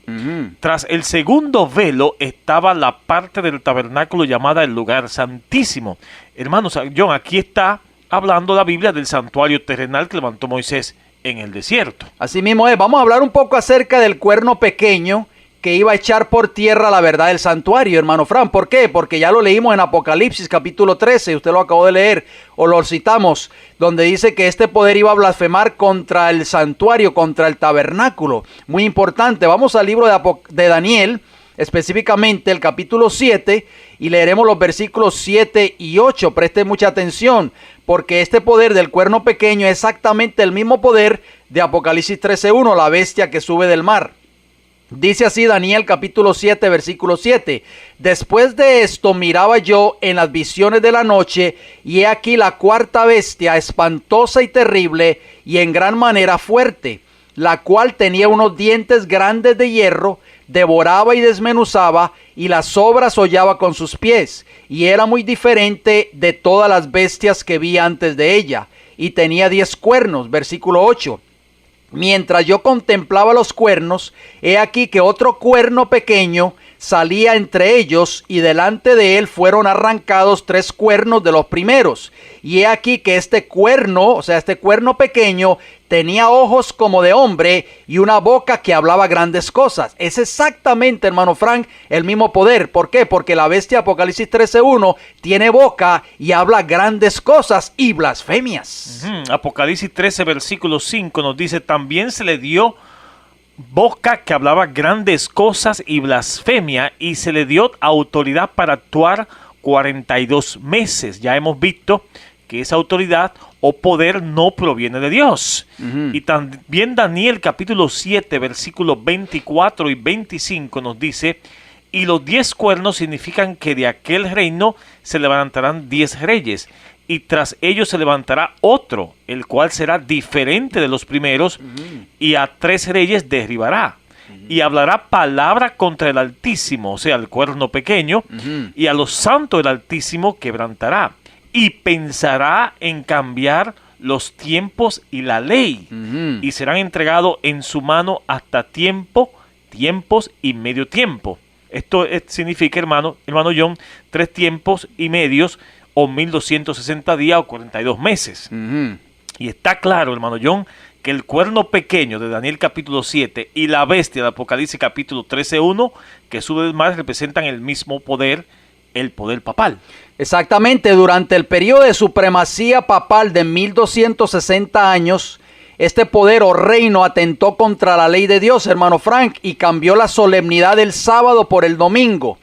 Tras el segundo velo estaba la parte del tabernáculo llamada el lugar santísimo. Hermanos, John, aquí está hablando la Biblia del santuario terrenal que levantó Moisés en el desierto. Así mismo es. Vamos a hablar un poco acerca del cuerno pequeño que iba a echar por tierra la verdad del santuario, hermano Fran. ¿Por qué? Porque ya lo leímos en Apocalipsis capítulo 13, usted lo acabó de leer, o lo citamos, donde dice que este poder iba a blasfemar contra el santuario, contra el tabernáculo. Muy importante. Vamos al libro de Daniel, específicamente el capítulo 7, y leeremos los versículos 7 y 8. Preste mucha atención, porque este poder del cuerno pequeño es exactamente el mismo poder de Apocalipsis 13:1, la bestia que sube del mar. Dice así Daniel capítulo 7, versículo 7. Después de esto miraba yo en las visiones de la noche, y he aquí la cuarta bestia, espantosa y terrible, y en gran manera fuerte, la cual tenía unos dientes grandes de hierro, devoraba y desmenuzaba, y las sobras hollaba con sus pies, y era muy diferente de todas las bestias que vi antes de ella, y tenía 10 cuernos, versículo 8. Mientras yo contemplaba los cuernos, he aquí que otro cuerno pequeño salía entre ellos, y delante de él fueron arrancados 3 cuernos de los primeros. Y he aquí que este cuerno, o sea, este cuerno pequeño, tenía ojos como de hombre y una boca que hablaba grandes cosas. Es exactamente, hermano Frank, el mismo poder. ¿Por qué? Porque la bestia Apocalipsis 13:1 tiene boca y habla grandes cosas y blasfemias. Apocalipsis 13, versículo 5 nos dice, también se le dio boca que hablaba grandes cosas y blasfemia, y se le dio autoridad para actuar 42 meses. Ya hemos visto que esa autoridad o poder no proviene de Dios. Y también Daniel capítulo 7, versículos 24 y 25 nos dice, Y los 10 cuernos significan que de aquel reino se levantarán 10 reyes, y tras ellos se levantará otro, el cual será diferente de los primeros, y a 3 reyes derribará. Y hablará palabra contra el Altísimo, o sea, el cuerno pequeño, y a los santos del Altísimo quebrantará. Y pensará en cambiar los tiempos y la ley, y serán entregados en su mano hasta tiempos y medio tiempo. Esto significa, hermano John, 3 tiempos y medios, o 1260 días o 42 meses. Y está claro, hermano John, que el cuerno pequeño de Daniel capítulo 7 y la bestia de Apocalipsis capítulo 13:1, que sube del mar, representan el mismo poder, el poder papal. Exactamente, durante el periodo de supremacía papal de 1260 años, este poder o reino atentó contra la ley de Dios, hermano Frank, y cambió la solemnidad del sábado por el domingo.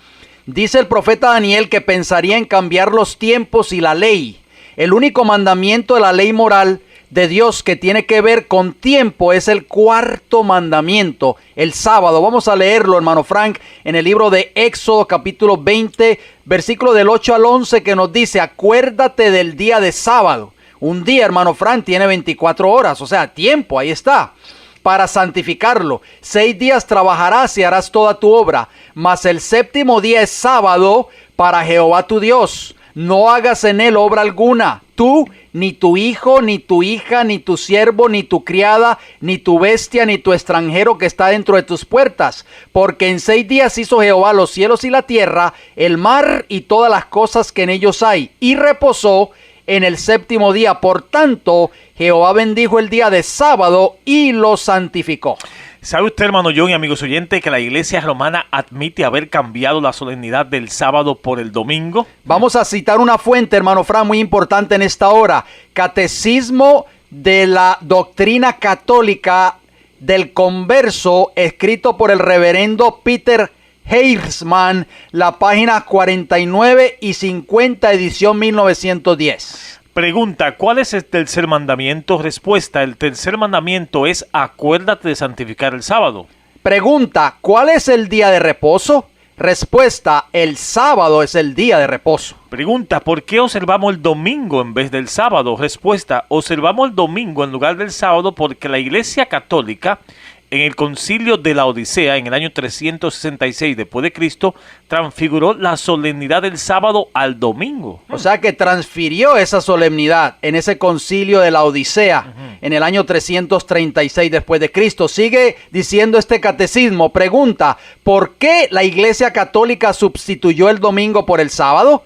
Dice el profeta Daniel que pensaría en cambiar los tiempos y la ley. El único mandamiento de la ley moral de Dios que tiene que ver con tiempo es el 4º mandamiento, el sábado. Vamos a leerlo, hermano Frank, en el libro de Éxodo capítulo 20, versículo del 8 al 11, que nos dice: acuérdate del día de sábado. Un día, hermano Frank, tiene 24 horas, o sea, tiempo, ahí está, para santificarlo. 6 días trabajarás y harás toda tu obra, mas el 7º día es sábado para Jehová tu Dios. No hagas en él obra alguna, tú, ni tu hijo, ni tu hija, ni tu siervo, ni tu criada, ni tu bestia, ni tu extranjero que está dentro de tus puertas. Porque en 6 días hizo Jehová los cielos y la tierra, el mar y todas las cosas que en ellos hay, y reposó en el 7º día. Por tanto, Jehová bendijo el día de sábado y lo santificó. ¿Sabe usted, hermano John y amigos oyentes, que la iglesia romana admite haber cambiado la solemnidad del sábado por el domingo? Vamos a citar una fuente, hermano Fran, muy importante en esta hora. Catecismo de la Doctrina Católica del Converso, escrito por el reverendo Peter Heirsman, la página 49 y 50, edición 1910. Pregunta: ¿cuál es el tercer mandamiento? Respuesta: el tercer mandamiento es: acuérdate de santificar el sábado. Pregunta: ¿cuál es el día de reposo? Respuesta: el sábado es el día de reposo. Pregunta: ¿por qué observamos el domingo en vez del sábado? Respuesta: observamos el domingo en lugar del sábado porque la Iglesia Católica, en el concilio de la Odisea, en el año 366 después de Cristo, transfiguró la solemnidad del sábado al domingo. O sea que transfirió esa solemnidad en ese concilio de la Odisea, en el año 336 después de Cristo. Sigue diciendo este catecismo. Pregunta: ¿por qué la Iglesia Católica sustituyó el domingo por el sábado?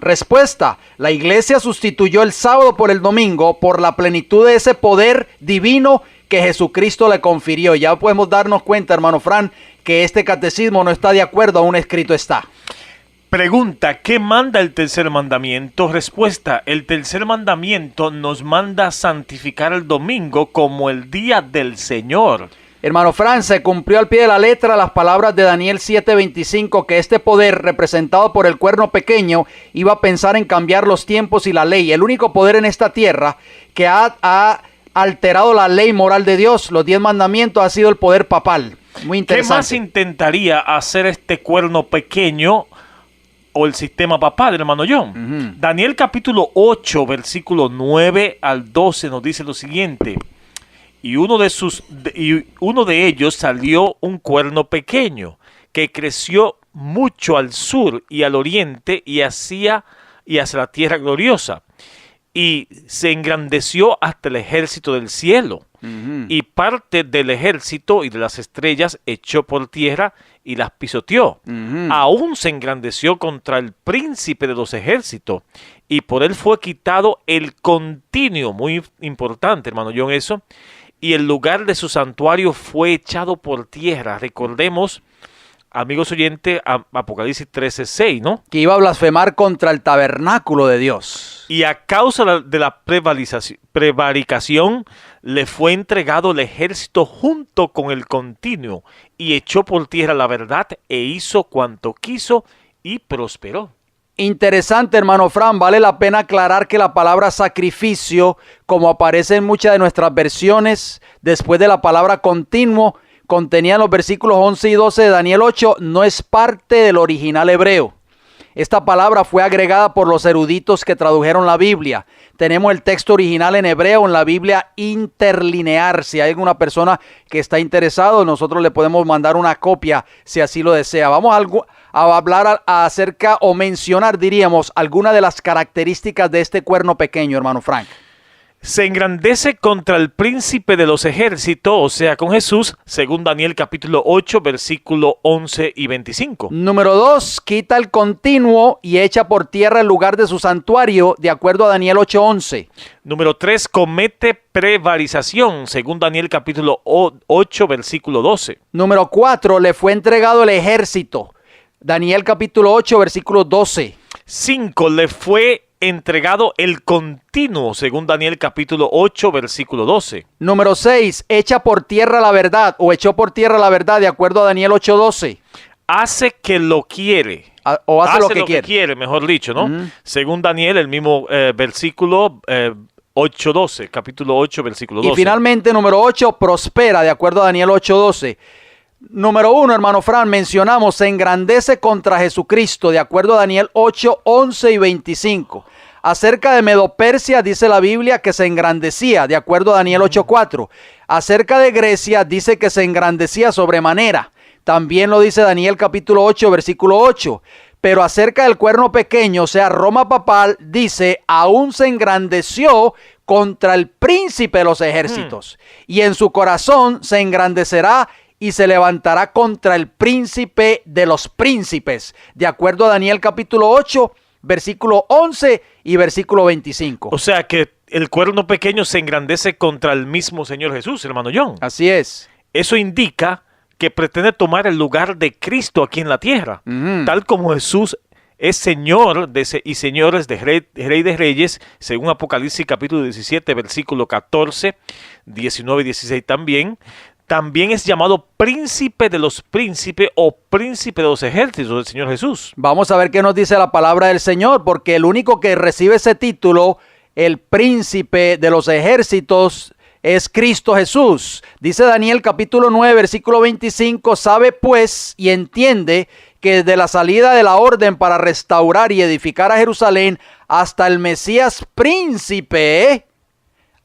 Respuesta: la Iglesia sustituyó el sábado por el domingo por la plenitud de ese poder divino que Jesucristo le confirió. Ya podemos darnos cuenta, hermano Fran, que este catecismo no está de acuerdo a un escrito está. Pregunta: ¿qué manda el tercer mandamiento? Respuesta: el tercer mandamiento nos manda santificar el domingo como el día del Señor. Hermano Fran, se cumplió al pie de la letra las palabras de Daniel 7:25, que este poder, representado por el cuerno pequeño, iba a pensar en cambiar los tiempos y la ley. El único poder en esta tierra que ha alterado la ley moral de Dios, los 10 mandamientos, ha sido el poder papal. Muy interesante. ¿Qué más intentaría hacer este cuerno pequeño o el sistema papal, hermano John? Daniel capítulo 8, versículo 9 al 12 nos dice lo siguiente: y uno de ellos salió un cuerno pequeño que creció mucho al sur y al oriente y hacia la tierra gloriosa, y se engrandeció hasta el ejército del cielo, y parte del ejército y de las estrellas echó por tierra y las pisoteó. Aún se engrandeció contra el príncipe de los ejércitos, y por él fue quitado el continuo, muy importante, hermano John, eso, y el lugar de su santuario fue echado por tierra. Recordemos, amigos oyentes, Apocalipsis 13:6, ¿no? Que iba a blasfemar contra el tabernáculo de Dios. Y a causa de la prevaricación le fue entregado el ejército junto con el continuo, y echó por tierra la verdad e hizo cuanto quiso y prosperó. Interesante, hermano Fran, vale la pena aclarar que la palabra sacrificio, como aparece en muchas de nuestras versiones, después de la palabra continuo, contenida en los versículos 11 y 12 de Daniel 8 no es parte del original hebreo. Esta palabra fue agregada por los eruditos que tradujeron la Biblia. Tenemos el texto original en hebreo en la Biblia interlinear. Si hay alguna persona que está interesado, nosotros le podemos mandar una copia si así lo desea. Vamos a hablar acerca o mencionar, diríamos, algunas de las características de este cuerno pequeño, hermano Frank. Se engrandece contra el príncipe de los ejércitos, o sea, con Jesús, según Daniel capítulo 8, versículo 11 y 25. Número 2, quita el continuo y echa por tierra el lugar de su santuario, de acuerdo a Daniel 8:11. Número 3, comete prevaricación, según Daniel capítulo 8, versículo 12. Número 4, le fue entregado el ejército, Daniel capítulo 8, versículo 12. 5, le fue entregado el continuo, según Daniel capítulo 8, versículo 12. Número 6, echa por tierra la verdad, o echó por tierra la verdad, de acuerdo a Daniel 8:12. Hace que lo quiere. O hace lo que quiere, mejor dicho, ¿no? Según Daniel, el mismo versículo 8:12, capítulo 8, versículo 12. Y finalmente, número 8, prospera, de acuerdo a Daniel 8:12. Número 1, hermano Fran, mencionamos, se engrandece contra Jesucristo, de acuerdo a Daniel 8, 11 y 25. Acerca de Medo-Persia dice la Biblia que se engrandecía, de acuerdo a Daniel 8:4. Acerca de Grecia dice que se engrandecía sobremanera. También lo dice Daniel capítulo 8, versículo 8. Pero acerca del cuerno pequeño, o sea, Roma papal, dice, aún se engrandeció contra el príncipe de los ejércitos. Y en su corazón se engrandecerá y se levantará contra el príncipe de los príncipes, de acuerdo a Daniel capítulo 8, versículo 11 y versículo 25. O sea que el cuerno pequeño se engrandece contra el mismo Señor Jesús, hermano John. Así es. Eso indica que pretende tomar el lugar de Cristo aquí en la tierra, tal como Jesús es Señor y señores de Rey de Reyes, según Apocalipsis capítulo 17, versículo 14, 19 y 16 también. También es llamado príncipe de los príncipes o príncipe de los ejércitos del Señor Jesús. Vamos a ver qué nos dice la palabra del Señor, porque el único que recibe ese título, el príncipe de los ejércitos, es Cristo Jesús. Dice Daniel capítulo 9, versículo 25, sabe pues y entiende que desde la salida de la orden para restaurar y edificar a Jerusalén hasta el Mesías príncipe,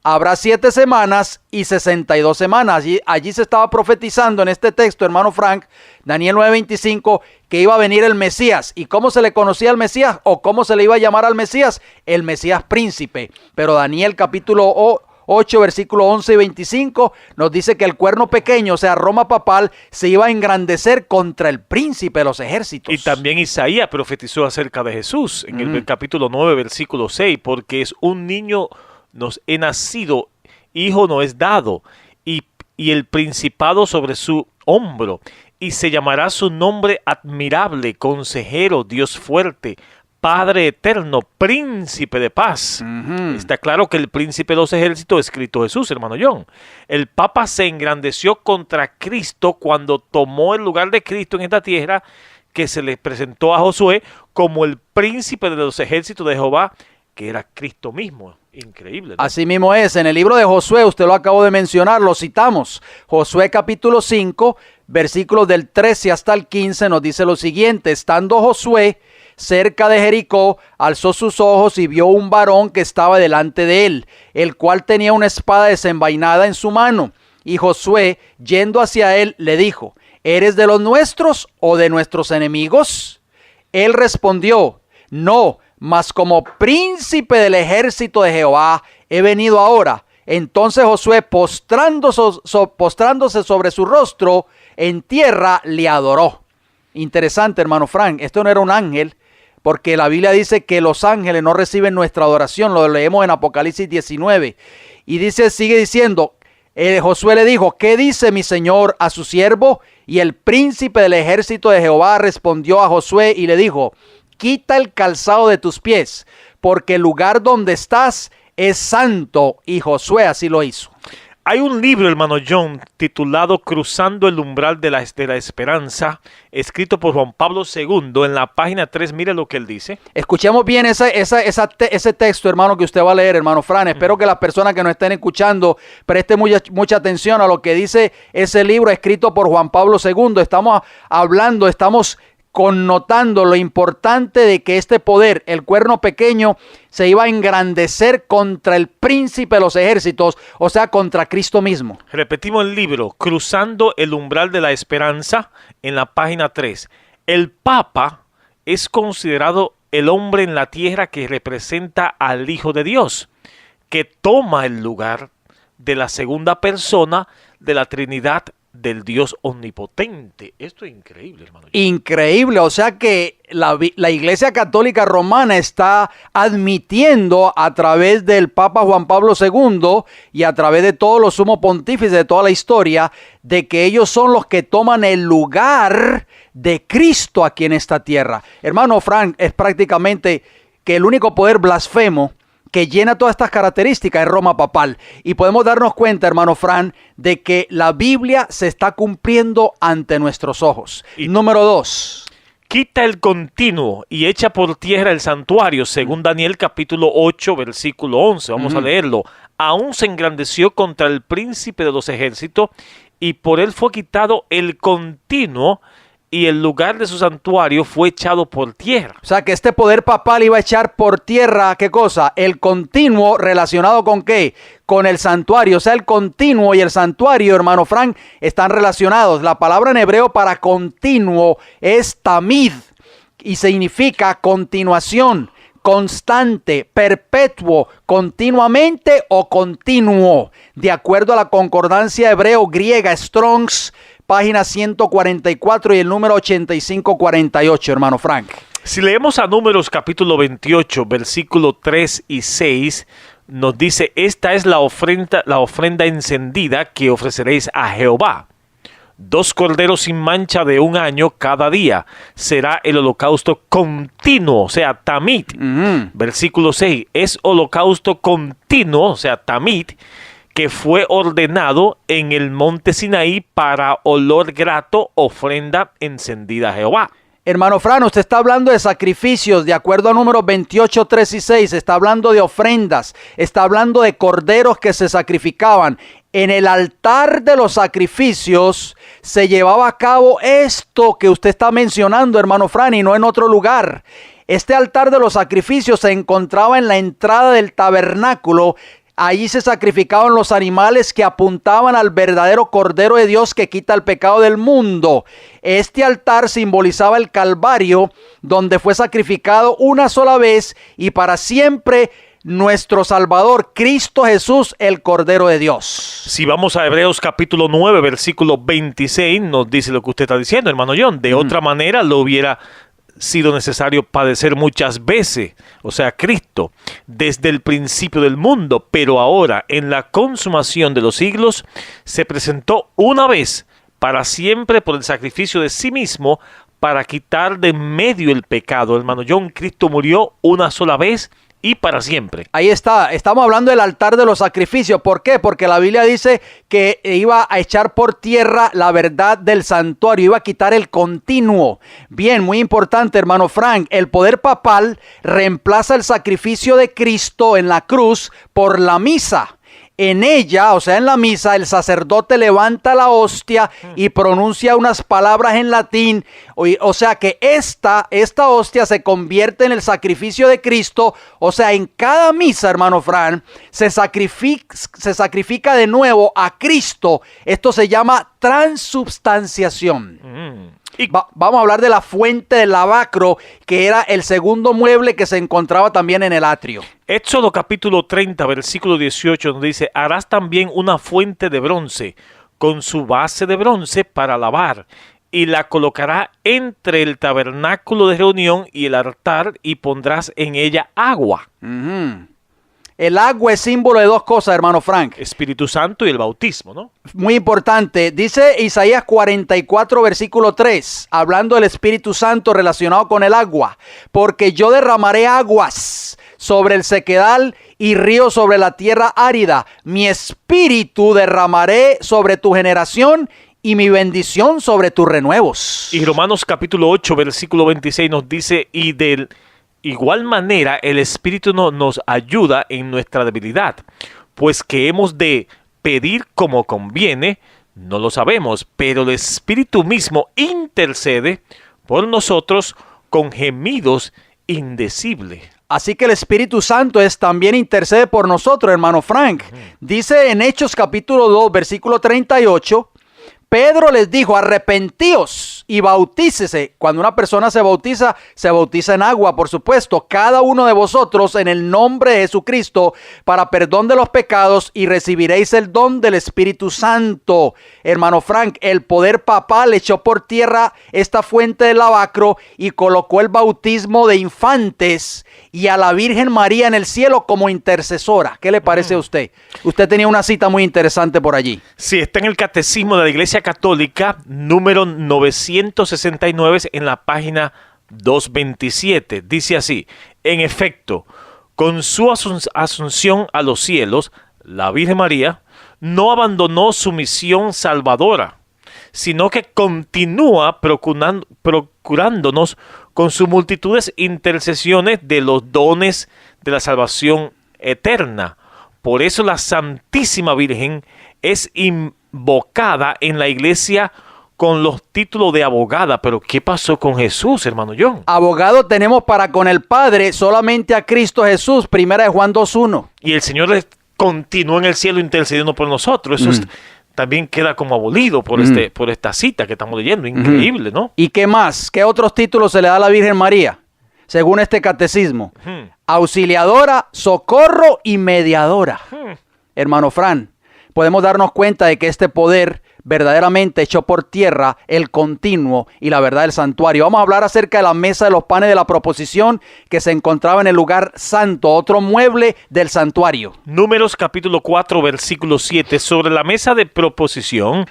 habrá 7 semanas y 62 semanas. Allí se estaba profetizando en este texto, hermano Frank, Daniel 9:25, que iba a venir el Mesías. ¿Y cómo se le conocía al Mesías? ¿O cómo se le iba a llamar al Mesías? El Mesías príncipe. Pero Daniel capítulo 8, versículo 11 y 25, nos dice que el cuerno pequeño, o sea, Roma papal, se iba a engrandecer contra el príncipe de los ejércitos. Y también Isaías profetizó acerca de Jesús en el capítulo 9, versículo 6, porque es un niño nos he nacido, hijo no es dado, y el principado sobre su hombro, y se llamará su nombre admirable, consejero, Dios fuerte, Padre eterno, príncipe de paz. Está claro que el príncipe de los ejércitos es Cristo Jesús, hermano John. El Papa se engrandeció contra Cristo cuando tomó el lugar de Cristo en esta tierra, que se le presentó a Josué como el príncipe de los ejércitos de Jehová, que era Cristo mismo. Increíble, ¿no? Así mismo es. En el libro de Josué, usted lo acabó de mencionar, lo citamos. Josué capítulo 5, versículos del 13 hasta el 15, nos dice lo siguiente. Estando Josué cerca de Jericó, alzó sus ojos y vio un varón que estaba delante de él, el cual tenía una espada desenvainada en su mano. Y Josué, yendo hacia él, le dijo, ¿eres de los nuestros o de nuestros enemigos? Él respondió, no, mas como príncipe del ejército de Jehová he venido ahora. Entonces Josué, postrándose sobre su rostro en tierra, le adoró. Interesante, hermano Frank, esto no era un ángel, porque la Biblia dice que los ángeles no reciben nuestra adoración, lo leemos en Apocalipsis 19. Y sigue diciendo, Josué le dijo, ¿qué dice mi señor a su siervo? Y el príncipe del ejército de Jehová respondió a Josué y le dijo, quita el calzado de tus pies, porque el lugar donde estás es santo. Y Josué así lo hizo. Hay un libro, hermano John, titulado Cruzando el umbral de la esperanza, escrito por Juan Pablo II. En la página 3, mire lo que él dice. Escuchemos bien ese texto, hermano, que usted va a leer, hermano Fran. Espero que las personas que nos estén escuchando presten mucha atención a lo que dice ese libro escrito por Juan Pablo II. Estamos connotando lo importante de que este poder, el cuerno pequeño, se iba a engrandecer contra el príncipe de los ejércitos, o sea, contra Cristo mismo. Repetimos el libro, Cruzando el umbral de la esperanza, en la página 3. El Papa es considerado el hombre en la tierra que representa al Hijo de Dios, que toma el lugar de la segunda persona de la Trinidad del Dios omnipotente. Esto es increíble, hermano. Increíble, o sea que la Iglesia Católica Romana está admitiendo a través del Papa Juan Pablo II y a través de todos los sumos pontífices de toda la historia, de que ellos son los que toman el lugar de Cristo aquí en esta tierra. Hermano Frank, es prácticamente que el único poder blasfemo que llena todas estas características es Roma papal. Y podemos darnos cuenta, hermano Fran, de que la Biblia se está cumpliendo ante nuestros ojos. Y número 2. Quita el continuo y echa por tierra el santuario, según Daniel capítulo 8, versículo 11. Vamos a leerlo. Aún se engrandeció contra el príncipe de los ejércitos y por él fue quitado el continuo y el lugar de su santuario fue echado por tierra. O sea que este poder papal iba a echar por tierra, ¿qué cosa? El continuo, relacionado ¿con qué? Con el santuario. O sea, el continuo y el santuario, hermano Frank, están relacionados. La palabra en hebreo para continuo es tamid y significa continuación, constante, perpetuo, continuamente o continuo. De acuerdo a la concordancia hebreo-griega Strong's, página 144 y el número 8548, hermano Frank. Si leemos a Números capítulo 28, versículo 3 y 6, nos dice, esta es la ofrenda encendida que ofreceréis a Jehová. 2 corderos sin mancha de 1 año cada día. Será el holocausto continuo, o sea, tamid. Versículo 6, es holocausto continuo, o sea, tamid, que fue ordenado en el monte Sinaí para olor grato, ofrenda encendida a Jehová. Hermano Fran, usted está hablando de sacrificios, de acuerdo a Números 28, 3 y 6, está hablando de ofrendas, está hablando de corderos que se sacrificaban. En el altar de los sacrificios se llevaba a cabo esto que usted está mencionando, hermano Fran, y no en otro lugar. Este altar de los sacrificios se encontraba en la entrada del tabernáculo. Allí se sacrificaban los animales que apuntaban al verdadero Cordero de Dios que quita el pecado del mundo. Este altar simbolizaba el Calvario, donde fue sacrificado una sola vez y para siempre nuestro Salvador, Cristo Jesús, el Cordero de Dios. Si vamos a Hebreos capítulo 9, versículo 26, nos dice lo que usted está diciendo, hermano John. De otra manera lo hubiera sido necesario padecer muchas veces, o sea, Cristo, desde el principio del mundo, pero ahora, en la consumación de los siglos, se presentó una vez para siempre por el sacrificio de sí mismo para quitar de en medio el pecado. Hermano John, Cristo murió una sola vez y para siempre. Ahí está, estamos hablando del altar de los sacrificios. ¿Por qué? Porque la Biblia dice que iba a echar por tierra la verdad del santuario, iba a quitar el continuo. Bien, muy importante, hermano Frank, el poder papal reemplaza el sacrificio de Cristo en la cruz por la misa. En ella, o sea, en la misa, el sacerdote levanta la hostia y pronuncia unas palabras en latín. O sea que esta hostia se convierte en el sacrificio de Cristo. O sea, en cada misa, hermano Fran, se sacrifica de nuevo a Cristo. Esto se llama transubstanciación. Vamos a hablar de la fuente del lavacro, que era el segundo mueble que se encontraba también en el atrio. Éxodo capítulo 30, versículo 18 nos dice, harás también una fuente de bronce, con su base de bronce para lavar, y la colocará entre el tabernáculo de reunión y el altar, y pondrás en ella agua. El agua es símbolo de dos cosas, hermano Frank. Espíritu Santo y el bautismo, ¿no? Muy importante. Dice Isaías 44, versículo 3, hablando del Espíritu Santo relacionado con el agua. Porque yo derramaré aguas sobre el sequedal y río sobre la tierra árida. Mi espíritu derramaré sobre tu generación y mi bendición sobre tus renuevos. Y Romanos capítulo 8, versículo 26 nos dice, y de igual manera el Espíritu nos ayuda en nuestra debilidad, pues que hemos de pedir como conviene, no lo sabemos, pero el Espíritu mismo intercede por nosotros con gemidos indecibles. Así que el Espíritu Santo también intercede por nosotros, hermano Frank. Dice en Hechos capítulo 2, versículo 38, Pedro les dijo, arrepentíos y bautícese. Cuando una persona se bautiza en agua, por supuesto. Cada uno de vosotros en el nombre de Jesucristo para perdón de los pecados y recibiréis el don del Espíritu Santo. Hermano Frank, el poder papal echó por tierra esta fuente del lavacro y colocó el bautismo de infantes y a la Virgen María en el cielo como intercesora. ¿Qué le parece a usted? Usted tenía una cita muy interesante por allí. Sí, está en el Catecismo de la Iglesia Católica, número 969, en la página 227. Dice así: en efecto, con su asunción a los cielos, la Virgen María no abandonó su misión salvadora, sino que continúa procurándonos con sus multitudes intercesiones de los dones de la salvación eterna. Por eso la Santísima Virgen es invocada en la iglesia con los títulos de abogada. Pero ¿qué pasó con Jesús, hermano John? Abogado tenemos para con el Padre solamente a Cristo Jesús, primera de Juan 2:1. Y el Señor continúa en el cielo intercediendo por nosotros. Eso también queda como abolido por esta cita que estamos leyendo. Increíble, ¿no? ¿Y qué más? ¿Qué otros títulos se le da a la Virgen María? Según este catecismo. Auxiliadora, socorro y mediadora. Hermano Fran, podemos darnos cuenta de que este poder verdaderamente echó por tierra el continuo y la verdad del santuario. Vamos a hablar acerca de la mesa de los panes de la proposición que se encontraba en el lugar santo, otro mueble del santuario. Números capítulo 4, versículo 7. Sobre la mesa de proposición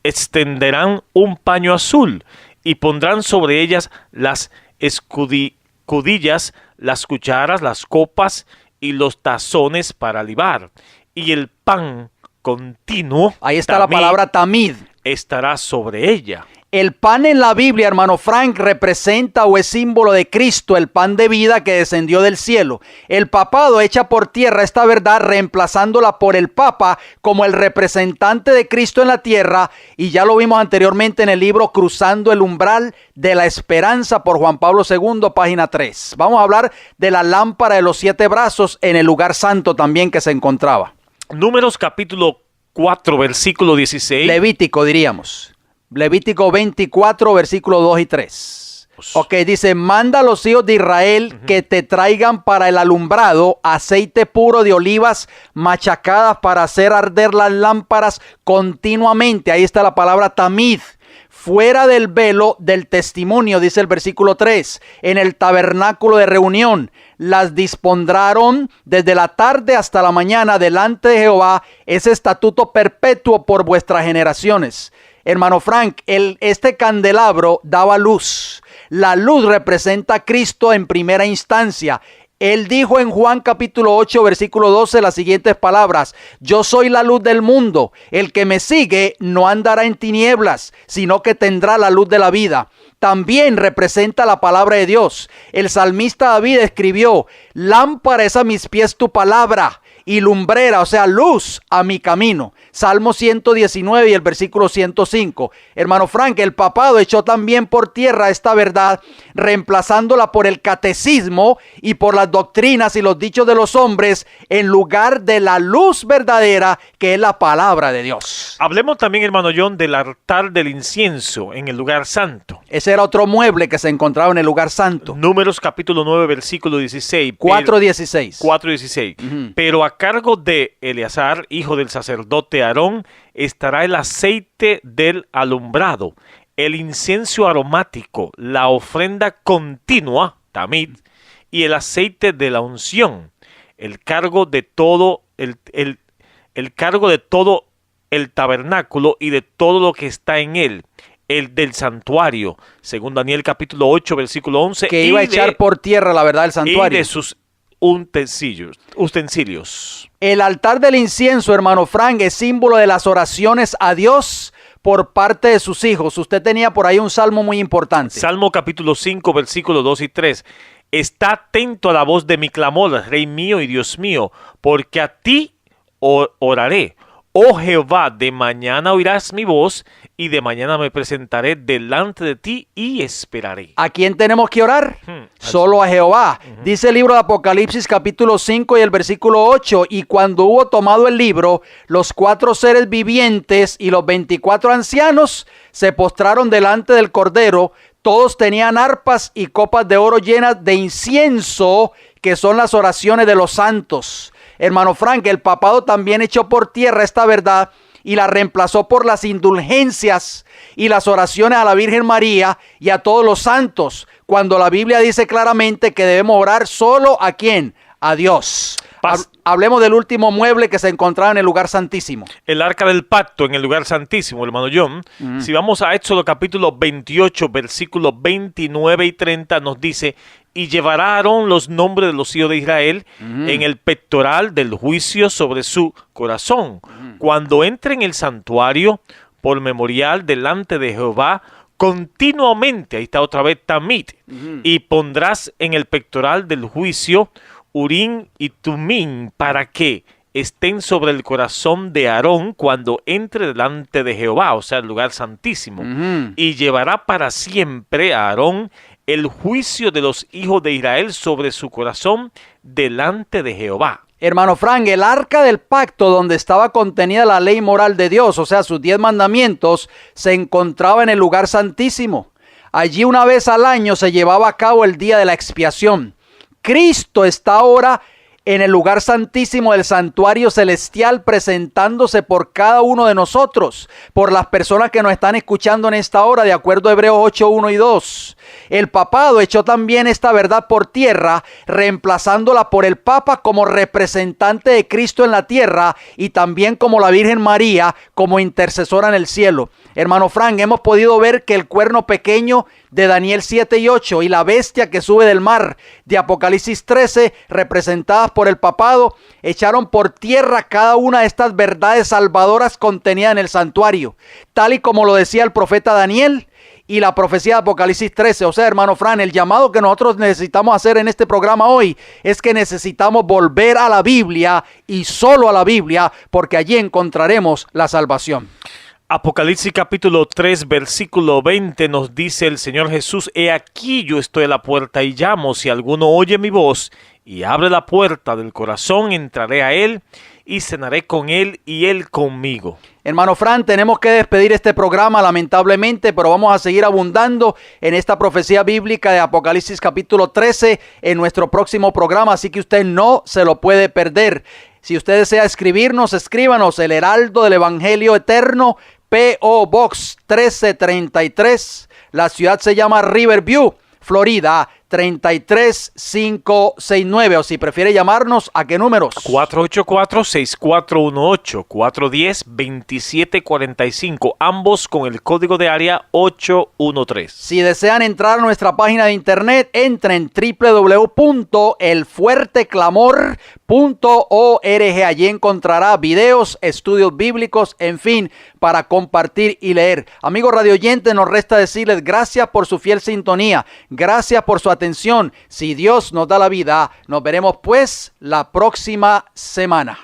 extenderán un paño azul y pondrán sobre ellas las escudillas, las cucharas, las copas y los tazones para libar. Y el pan continuo, ahí está la palabra tamid, estará sobre ella. El pan en la Biblia, hermano Frank, representa o es símbolo de Cristo, el pan de vida que descendió del cielo. El papado echa por tierra esta verdad, reemplazándola por el Papa como el representante de Cristo en la tierra, y ya lo vimos anteriormente en el libro Cruzando el umbral de la esperanza por Juan Pablo II, página 3. Vamos a hablar de la lámpara de los 7 brazos en el lugar santo también que se encontraba. Números capítulo 4, versículo 16. Levítico diríamos. Levítico 24, versículos 2 y 3. Ok, dice, manda a los hijos de Israel que te traigan para el alumbrado aceite puro de olivas machacadas para hacer arder las lámparas continuamente. Ahí está la palabra tamid. Fuera del velo del testimonio, dice el versículo 3, en el tabernáculo de reunión, las dispondrán desde la tarde hasta la mañana delante de Jehová, ese estatuto perpetuo por vuestras generaciones. Hermano Frank, este candelabro daba luz. La luz representa a Cristo en primera instancia. Él dijo en Juan capítulo 8, versículo 12 las siguientes palabras: yo soy la luz del mundo, el que me sigue no andará en tinieblas, sino que tendrá la luz de la vida. También representa la palabra de Dios. El salmista David escribió: lámpara es a mis pies tu palabra y lumbrera, o sea, luz a mi camino. Salmo 119 y el versículo 105. Hermano Frank, el papado echó también por tierra esta verdad, reemplazándola por el catecismo y por las doctrinas y los dichos de los hombres, en lugar de la luz verdadera que es la palabra de Dios. Hablemos también, hermano John, del altar del incienso en el lugar santo. Ese era otro mueble que se encontraba en el lugar santo. Números capítulo 9, versículo 16. 4:16. 4:16. Pero a cargo de Eleazar, hijo del sacerdote Aarón, estará el aceite del alumbrado, el incienso aromático, la ofrenda continua, tamid, y el aceite de la unción, el cargo de todo el cargo de todo el tabernáculo y de todo lo que está en él, el del santuario, según Daniel capítulo 8, versículo 11. Que iba a echar por tierra la verdad del santuario. Y de sus utensilios. El altar del incienso, hermano Frank, es símbolo de las oraciones a Dios por parte de sus hijos. Usted tenía por ahí un salmo muy importante. Salmo capítulo 5, versículos 2 y 3. Está atento a la voz de mi clamor, Rey mío y Dios mío, porque a ti oraré. Oh Jehová, de mañana oirás mi voz y de mañana me presentaré delante de ti y esperaré. ¿A quién tenemos que orar? Solo a Jehová. Dice el libro de Apocalipsis capítulo 5 y el versículo 8. Y cuando hubo tomado el libro, los 4 seres vivientes y los 24 ancianos se postraron delante del Cordero. Todos tenían arpas y copas de oro llenas de incienso, que son las oraciones de los santos. Hermano Frank, el papado también echó por tierra esta verdad y la reemplazó por las indulgencias y las oraciones a la Virgen María y a todos los santos, cuando la Biblia dice claramente que debemos orar solo ¿a quién? A Dios. Hablemos del último mueble que se encontraba en el lugar santísimo. El arca del pacto en el lugar santísimo, hermano John. Si vamos a Éxodo capítulo 28, versículos 29 y 30, nos dice: y llevará a Aarón los nombres de los hijos de Israel en el pectoral del juicio sobre su corazón. Cuando entre en el santuario por memorial delante de Jehová, continuamente, ahí está otra vez Tamid, y pondrás en el pectoral del juicio Urim y Tumim, para que estén sobre el corazón de Aarón cuando entre delante de Jehová, o sea, el lugar santísimo. Y llevará para siempre a Aarón el juicio de los hijos de Israel sobre su corazón delante de Jehová. Hermano Frank, el arca del pacto, donde estaba contenida la ley moral de Dios, o sea, sus 10 mandamientos, se encontraba en el lugar santísimo. Allí una vez al año se llevaba a cabo el día de la expiación. Cristo está ahora en el lugar santísimo del santuario celestial, presentándose por cada uno de nosotros, por las personas que nos están escuchando en esta hora, de acuerdo a Hebreos 8, 1 y 2. El papado echó también esta verdad por tierra, reemplazándola por el Papa como representante de Cristo en la tierra y también como la Virgen María como intercesora en el cielo. Hermano Frank, hemos podido ver que el cuerno pequeño de Daniel 7 y 8 y la bestia que sube del mar de Apocalipsis 13, representadas por el papado, echaron por tierra cada una de estas verdades salvadoras contenidas en el santuario, tal y como lo decía el profeta Daniel y la profecía de Apocalipsis 13. O sea, hermano Fran, el llamado que nosotros necesitamos hacer en este programa hoy es que necesitamos volver a la Biblia y solo a la Biblia, porque allí encontraremos la salvación. Apocalipsis capítulo 3, versículo 20 nos dice el Señor Jesús: he aquí yo estoy a la puerta y llamo, si alguno oye mi voz y abre la puerta del corazón, entraré a él y cenaré con él y él conmigo. Hermano Fran, tenemos que despedir este programa lamentablemente, pero vamos a seguir abundando en esta profecía bíblica de Apocalipsis capítulo 13 en nuestro próximo programa, así que usted no se lo puede perder. Si usted desea escribirnos, escríbanos: El Heraldo del Evangelio Eterno, P.O. Box 1333. La ciudad se llama Riverview, Florida 33569. O si prefiere llamarnos, ¿a qué números? 484-6418, 410-2745, ambos con el código de área 813. Si desean entrar a nuestra página de internet, entren en www.elfuerteclamor.org. Allí encontrará videos, estudios bíblicos, en fin, para compartir y leer. Amigos radioyentes, nos resta decirles gracias por su fiel sintonía, gracias por su atención. Si Dios nos da la vida, nos veremos pues la próxima semana.